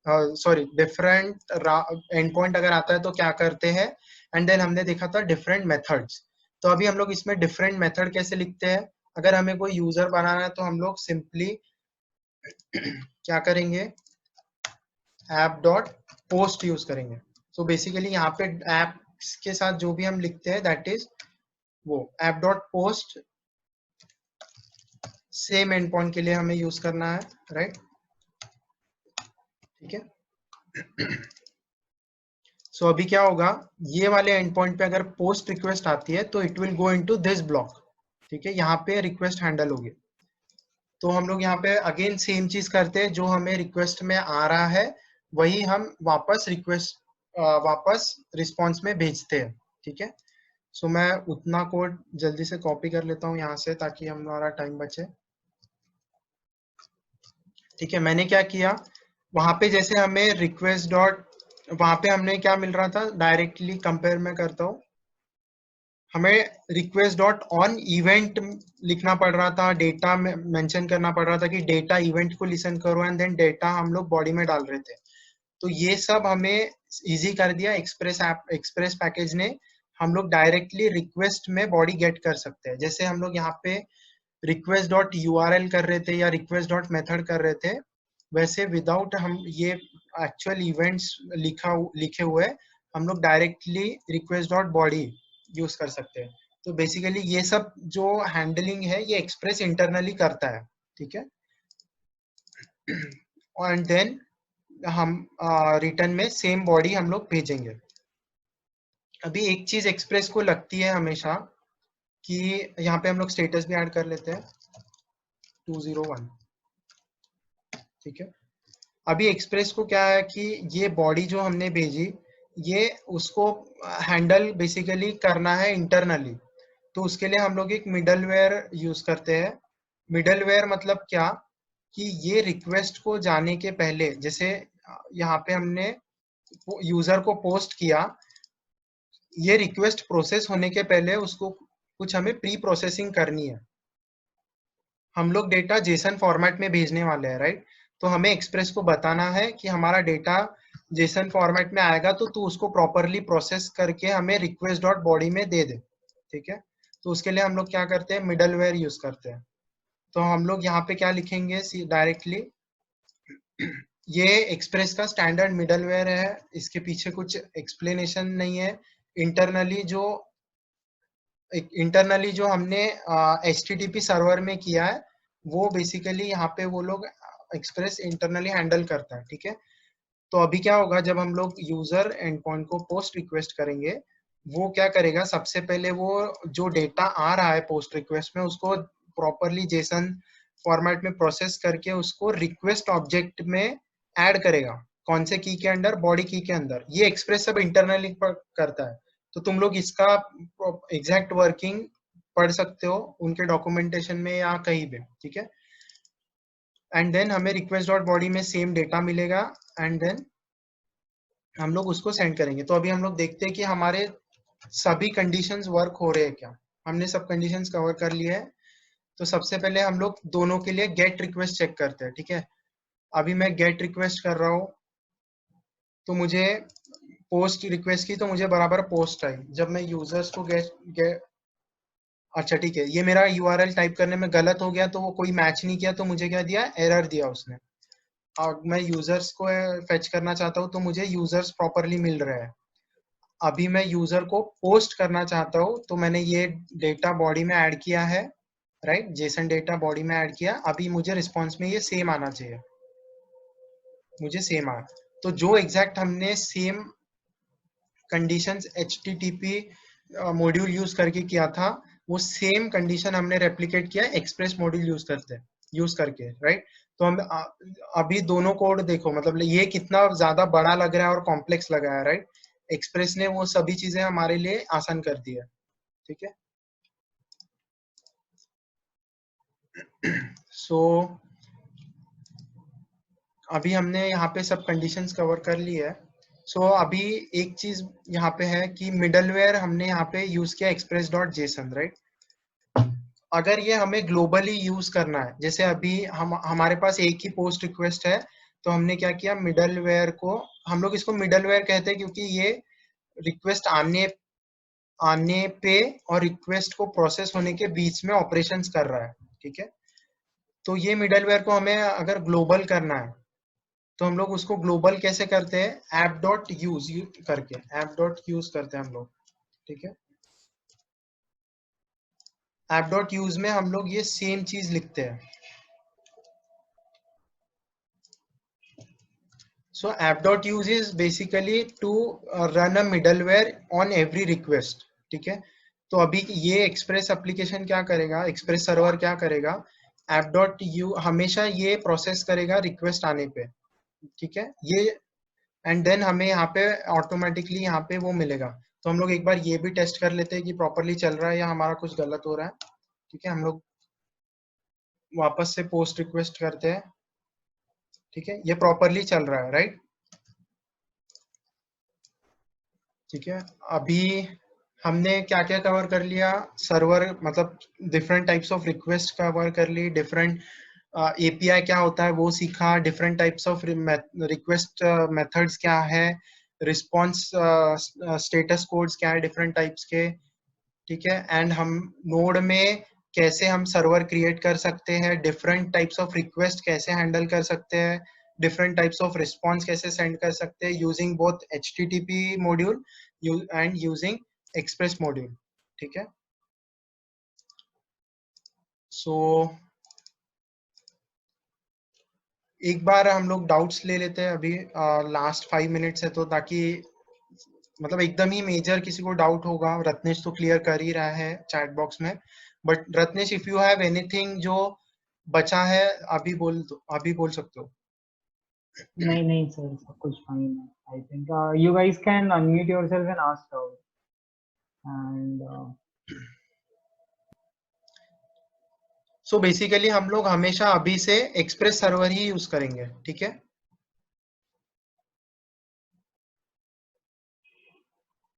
Speaker 1: सॉरी डिफरेंट एंड पॉइंट अगर आता है तो क्या करते हैं, एंड देन हमने देखा था डिफरेंट मेथड्स। तो अभी हम लोग इसमें डिफरेंट मेथड कैसे लिखते हैं, अगर हमें कोई यूजर बनाना है तो हम लोग सिंपली क्या करेंगे, ऐप डॉट पोस्ट यूज करेंगे। सो बेसिकली यहाँ पे ऐप के साथ जो भी हम लिखते हैं दैट इज वो app dot post, same and point के लिए हमें यूज करना है, राइट। ठीक है। सो अभी क्या होगा, ये वाले एंड पॉइंट पे अगर पोस्ट रिक्वेस्ट आती है तो it will go into this block. ठीक है, यहाँ पे रिक्वेस्ट हैंडल होगी। तो हम लोग यहाँ पे अगेन सेम चीज करते हैं, जो हमें रिक्वेस्ट में आ रहा है वही हम वापस वापस रिस्पॉन्स में भेजते हैं। ठीक है, सो मैं उतना कोड जल्दी से कॉपी कर लेता हूँ यहाँ से ताकि हमारा टाइम बचे। ठीक है, मैंने क्या किया, वहां पे जैसे हमें रिक्वेस्ट डॉट, वहां पे हमने क्या मिल रहा था, डायरेक्टली कंपेयर में करता हूँ, हमें रिक्वेस्ट डॉट ऑन इवेंट लिखना पड़ रहा था, डेटा में मेंशन करना पड़ रहा था कि डेटा इवेंट को लिसन करो, एंड देन डेटा हम लोग बॉडी में डाल रहे थे। तो ये सब हमें इजी कर दिया एक्सप्रेस पैकेज ने। हम लोग डायरेक्टली रिक्वेस्ट में बॉडी गेट कर सकते हैं। जैसे हम लोग यहाँ पे रिक्वेस्ट डॉट यूआरएल कर रहे थे या रिक्वेस्ट डॉट मेथड कर रहे थे, वैसे विदाउट हम ये एक्चुअल इवेंट्स लिखे हुए हम लोग directly request dot body use कर सकते हैं। तो बेसिकली ये सब जो हैंडलिंग है ये एक्सप्रेस इंटरनली करता है। ठीक है, एंड देन हम रिटर्न में सेम बॉडी हम लोग भेजेंगे। अभी एक चीज एक्सप्रेस को लगती है हमेशा कि यहाँ पे हम लोग स्टेटस भी ऐड कर लेते हैं 201। ठीक है, अभी एक्सप्रेस को क्या है कि ये बॉडी जो हमने भेजी ये उसको हैंडल बेसिकली करना है इंटरनली। तो उसके लिए हम लोग एक मिडलवेयर यूज करते हैं। मिडलवेयर मतलब क्या, कि ये रिक्वेस्ट को जाने के पहले, जैसे यहाँ पे हमने यूजर को पोस्ट किया, ये रिक्वेस्ट प्रोसेस होने के पहले उसको कुछ हमें प्री प्रोसेसिंग करनी है। हम लोग डेटा जेसन फॉर्मेट में भेजने वाले हैं, राइट। तो हमें एक्सप्रेस को बताना है कि हमारा डेटा जेसन फॉर्मेट में आएगा तो तू उसको प्रॉपरली प्रोसेस करके हमें रिक्वेस्ट डॉट बॉडी में दे दे। ठीक है, तो उसके लिए हम लोग क्या करते हैं, मिडलवेयर यूज करते हैं। तो हम लोग यहाँ पे क्या लिखेंगे डायरेक्टली, ये एक्सप्रेस का स्टैंडर्ड मिडलवेयर है, इसके पीछे कुछ एक्सप्लेनेशन नहीं है। इंटरनली जो हमने HTTP सर्वर में किया है वो बेसिकली यहाँ पे वो लोग एक्सप्रेस इंटरनली हैंडल करता है। ठीक है, तो अभी क्या होगा, जब हम लोग यूजर एंड पॉइंट को पोस्ट रिक्वेस्ट करेंगे, वो क्या करेगा, सबसे पहले वो जो डेटा आ रहा है पोस्ट रिक्वेस्ट में उसको प्रॉपरली जेसन फॉर्मेट में प्रोसेस करके उसको रिक्वेस्ट ऑब्जेक्ट में ऐड करेगा। कौन से की के अंदर, बॉडी की के अंदर। ये एक्सप्रेस सब इंटरनली करता है। तो तुम लोग इसका एग्जैक्ट वर्किंग पढ़ सकते हो उनके डॉक्यूमेंटेशन में या कहीं भी। ठीक है, एंड देन हमें रिक्वेस्ट डॉट बॉडी में सेम डेटा मिलेगा, एंड देन हम लोग उसको सेंड करेंगे। तो अभी हम लोग देखते हैं कि हमारे सभी कंडीशंस वर्क हो रहे हैं क्या। हमने सब कंडीशंस कवर कर लिए हैं। तो सबसे पहले हम लोग दोनों के लिए गेट रिक्वेस्ट चेक करते हैं। ठीक है, अभी मैं गेट रिक्वेस्ट कर रहा हूँ तो मुझे पोस्ट रिक्वेस्ट की तो मुझे बराबर पोस्ट आई। जब मैं यूजर्स को अच्छा ठीक है, ये मेरा यूआरएल टाइप करने में गलत हो गया तो वो कोई मैच नहीं किया, तो मुझे क्या दिया, एरर दिया उसने। और मैं यूजर्स को फेच करना चाहता हूँ तो मुझे यूजर्स प्रॉपरली मिल रहे हैं। अभी मैं यूजर को पोस्ट करना चाहता हूँ तो मैंने ये डेटा बॉडी में ऐड किया है, राइट, जेसन डेटा बॉडी में ऐड किया। अभी मुझे रिस्पॉन्स में ये सेम आना चाहिए, मुझे सेम आया। तो जो एग्जैक्ट हमने same conditions HTTP module use करके किया था, वो सेम कंडीशन हमने रेप्लिकेट किया एक्सप्रेस मॉड्यूल यूज करके, राइट। तो हम अभी दोनों कोड देखो, मतलब ये कितना ज्यादा बड़ा लग रहा है और कॉम्प्लेक्स लग रहा है, राइट। एक्सप्रेस ने वो सभी चीजें हमारे लिए आसान कर दी है। ठीक है, सो अभी हमने यहाँ पे सब कंडीशंस कवर कर ली है। सो अभी एक चीज यहाँ पे है कि मिडलवेयर हमने यहाँ पे यूज किया एक्सप्रेस डॉट जेसन, राइट। अगर ये हमें ग्लोबली यूज करना है, जैसे अभी हमारे पास एक ही पोस्ट रिक्वेस्ट है, तो हमने क्या किया, मिडलवेयर को, हम लोग इसको मिडलवेयर कहते हैं क्योंकि ये रिक्वेस्ट आने पे और रिक्वेस्ट को प्रोसेस होने के बीच में ऑपरेशंस कर रहा है, ठीक है। तो ये मिडलवेयर को हमें अगर ग्लोबल करना है तो हम लोग उसको ग्लोबल कैसे करते हैं, ऐप डॉट यूज करके, ऐप डॉट यूज करते हैं हम लोग, ठीक है। ऐप डॉट यूज में हम लोग ये सेम चीज लिखते हैं। So app.use is basically to run a middleware on every request, ठीक है। तो अभी ये एक्सप्रेस एप्लीकेशन क्या करेगा, एक्सप्रेस सर्वर क्या करेगा, app.u हमेशा ये प्रोसेस करेगा रिक्वेस्ट आने पे, ठीक है ये। एंड देन हमें यहाँ पे ऑटोमेटिकली यहाँ पे वो मिलेगा। तो हम लोग एक बार ये भी टेस्ट कर लेते हैं कि प्रॉपरली चल रहा है या हमारा कुछ गलत हो रहा है, ठीक है। हम लोग वापस से पोस्ट रिक्वेस्ट करते हैं, ठीक है, ये प्रॉपरली चल रहा है, राइट, ठीक है। अभी हमने क्या क्या कवर कर लिया, सर्वर मतलब different types of request cover कर ली, डिफरेंट एपीआई क्या होता है वो सीखा, different types of request methods क्या है, रिस्पॉन्स स्टेटस कोड्स क्या है डिफरेंट टाइप्स के, ठीक है। एंड हम नोड में कैसे हम सर्वर क्रिएट कर सकते हैं, डिफरेंट टाइप्स ऑफ रिक्वेस्ट कैसे हैंडल कर सकते हैं, डिफरेंट टाइप्स ऑफ रिस्पॉन्स कैसे सेंड कर सकते हैं using both HTTP module and using express module, ठीक है। सो एक बार हम लोग डाउट्स ले लेते हैं अभी, लास्ट 5 मिनट्स है तो, ताकि मतलब एकदम ही मेजर किसी को डाउट होगा, रत्नेश तो क्लियर कर ही रहा है चैट बॉक्स में, but Ratnesh if you have anything जो बचा है अभी बोल दो, अभी बोल सकते हो।
Speaker 2: नहीं नहीं सर, सब कुछ फाइन है। I think you guys can unmute yourself and ask out and
Speaker 1: so basically हम लोग हमेशा अभी से एक्सप्रेस सर्वर ही यूज करेंगे, ठीक है।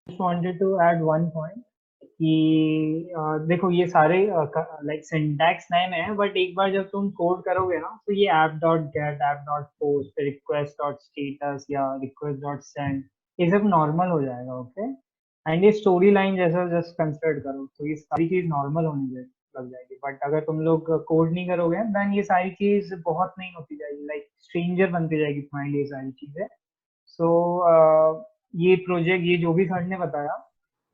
Speaker 2: just wanted to add one point कि देखो ये सारे लाइक सिंटैक्स नए नए हैं, बट एक बार जब तुम कोड करोगे ना तो ये app dot gate, app dot post, request dot status या रिक्वेस्ट डॉट सेंड, ये सब नॉर्मल हो जाएगा, ओके। एंड ये स्टोरी लाइन जैसा जस्ट कंसिडर करो तो ये सारी चीज नॉर्मल होने लग जाएगी। बट अगर तुम लोग कोड नहीं करोगे देन ये सारी चीज बहुत नहीं होती जाएगी, लाइक स्ट्रेंजर बनती जाएगी तुम्हारे लिए सारी चीजें। सो ये प्रोजेक्ट, ये जो भी सर ने बताया,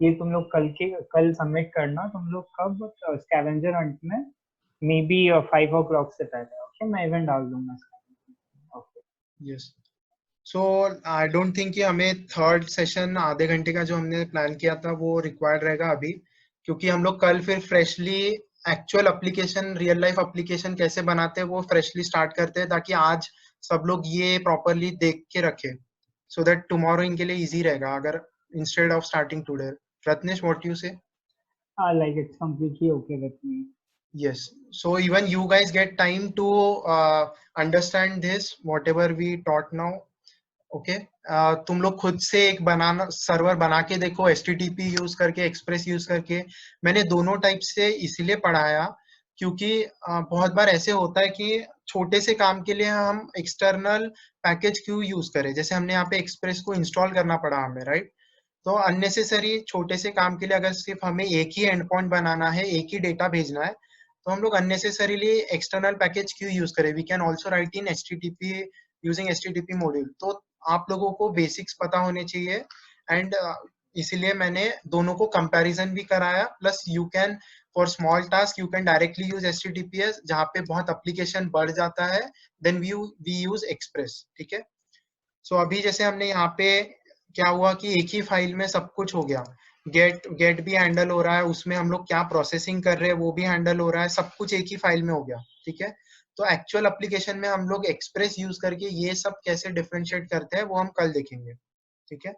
Speaker 2: ये तुम लोग कल सबमिट करना। तुम लोग कब, स्कैवेंजर हंट में मे बी 5 o'clock से पहले, ओके। मैं इवेंट डाल दूंगा, okay.
Speaker 1: Yes, so I don't think कि हमें थर्ड सेशन आधे घंटे का जो हमने प्लान किया था वो रिक्वायर्ड रहेगा अभी, क्योंकि हम लोग कल फिर freshly actual application, real life application कैसे बनाते हैं वो फ्रेशली स्टार्ट करते हैं, ताकि आज सब लोग ये प्रॉपरली देख के रखे, सो दैट टुमारो इनके लिए इजी रहेगा, अगर instead of starting today. Ratnesh, what you say?
Speaker 2: Like it's completely okay with me.
Speaker 1: Yes, so even you guys get time to understand this whatever we taught now, okay. तुम लोग खुद से एक बनाना, server बना के देखो, HTTP यूज करके, express use करके। मैंने दोनों टाइप से इसलिए पढ़ाया क्योंकि बहुत बार ऐसे होता है कि छोटे से काम के लिए हम एक्सटर्नल पैकेज क्यों यूज करें, जैसे हमने यहाँ पे एक्सप्रेस को इंस्टॉल करना पड़ा हमें, राइट। तो अननेसेसरी छोटे से काम के लिए अगर सिर्फ हमें एक ही एंड पॉइंट बनाना है, एक ही डेटा भेजना है, तो हम लोग अननेसेसरीली एक्सटर्नल पैकेज क्यों यूज करें। We can also write in HTTP using HTTP module. तो आप लोगों को बेसिक्स पता होने चाहिए, एंड इसीलिए मैंने दोनों को कंपैरिजन भी कराया। Plus you can for small task you can directly use HTTPS, जहाँ पे बहुत एप्लीकेशन बढ़ जाता है देन वी यूज एक्सप्रेस, ठीक है। सो अभी जैसे हमने यहाँ पे क्या हुआ कि एक ही फाइल में सब कुछ हो गया, गेट भी हैंडल हो रहा है, उसमें हम लोग क्या प्रोसेसिंग कर रहे हैं वो भी हैंडल हो रहा है, सब कुछ एक ही फाइल में हो गया, ठीक है। तो एक्चुअल एप्लीकेशन में हम लोग एक्सप्रेस यूज करके ये सब कैसे डिफरेंशिएट करते हैं वो हम कल देखेंगे, ठीक है।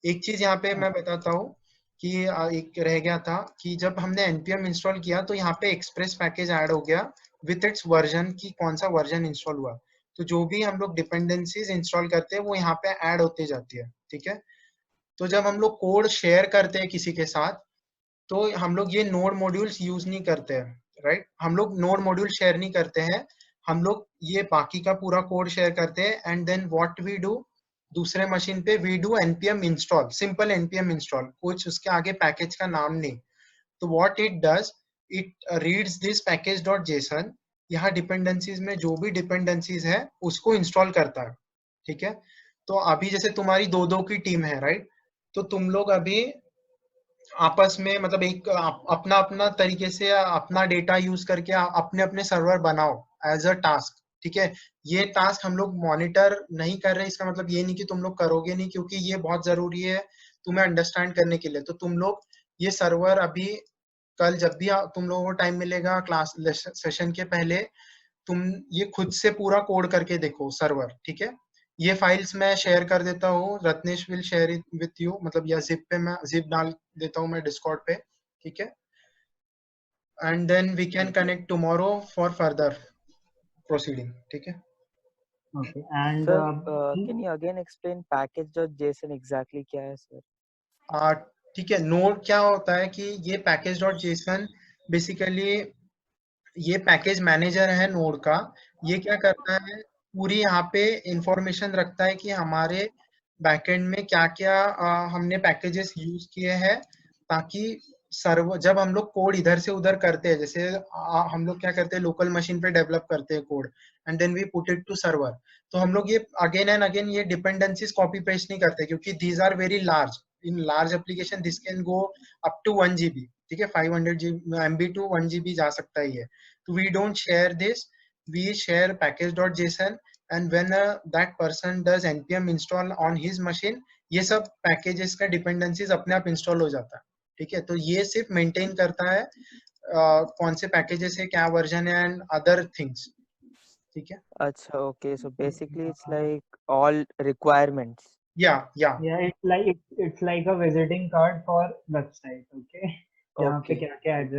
Speaker 1: एक चीज यहाँ पे मैं बताता हूँ कि एक रह गया था कि जब हमने npm इंस्टॉल किया तो यहाँ पे एक्सप्रेस पैकेज ऐड हो गया विथ इट्स वर्जन, की कौन सा वर्जन इंस्टॉल हुआ। तो जो भी हम लोग डिपेंडेंसीज इंस्टॉल करते हैं वो यहाँ पे ऐड होते जाती है, ठीक है। तो जब हम लोग कोड शेयर करते हैं किसी के साथ, तो हम लोग ये नोड मॉड्यूल्स यूज नहीं करते हैं, राइट। हम लोग नोड मॉड्यूल शेयर नहीं करते हैं, हम लोग ये बाकी का पूरा कोड शेयर करते हैं। And then what we do, दूसरे मशीन पे we do npm install, simple npm install, कुछ उसके आगे पैकेज का नाम नहीं। तो what it does, it reads this package dot JSON, यहाँ डिपेंडेंसीज में जो भी डिपेंडेंसीज है उसको इंस्टॉल करता है, ठीक है। तो अभी जैसे तुम्हारी दो दो की टीम है, राइट, तो तुम लोग अभी आपस में मतलब एक अपना अपना तरीके से अपना डेटा यूज करके अपने अपने सर्वर बनाओ एज अ टास्क, ठीक है। ये टास्क हम लोग मॉनिटर नहीं कर रहे, इसका मतलब ये नहीं कि तुम लोग करोगे नहीं, क्योंकि ये बहुत जरूरी है तुम्हें अंडरस्टैंड करने के लिए। तो तुम लोग ये सर्वर अभी कल जब भी तुम लोगों को टाइम मिलेगा क्लास सेशन के पहले, तुम ये खुद से पूरा कोड करके देखो सर्वर, ठीक है। ये फाइल्स मैं शेयर कर देता हूँ, Ratnesh will share it with you, मतलब या जिप पे मैं जिप डाल देता हूँ मैं डिस्कॉर्ड पे, ठीक है। And then we can connect tomorrow for further proceeding, ठीक है।
Speaker 2: Okay, and
Speaker 3: Sir, can you again explain package.json exactly क्या है sir?
Speaker 1: ठीक है, नोड क्या होता है कि ये पैकेज डॉट जेसन बेसिकली ये पैकेज मैनेजर है नोड का। ये क्या करता है, पूरी यहाँ पे इंफॉर्मेशन रखता है कि हमारे बैकएंड में क्या क्या हमने पैकेजेस यूज किए हैं, ताकि सर्वर जब हम लोग कोड इधर से उधर करते हैं, जैसे हम लोग क्या करते हैं लोकल मशीन पे डेवलप करते हैं code and then we put it to server, तो हम लोग ये अगेन एंड अगेन ये डिपेंडेंसीज कॉपी पेस्ट नहीं करते, क्योंकि these are very large, in large application this can go up to 1 GB, ठीक है, 500 MB टू 1 GB जा सकता है ये। So we don't share this, we share package.json, and when that person does npm install on his machine, ये सब packages का dependencies अपने आप इंस्टॉल हो जाता है, ठीक है। तो ये सिर्फ मेंटेन करता है कौन से पैकेजेस है, क्या वर्जन है एंड अदर थिंग्स, ठीक है।
Speaker 3: अच्छा, okay, so basically it's like all requirements.
Speaker 1: yeah
Speaker 2: yeah, it's like a visiting card for website, okay? जहाँ पे
Speaker 3: Okay.
Speaker 2: क्या क्या एड्रेस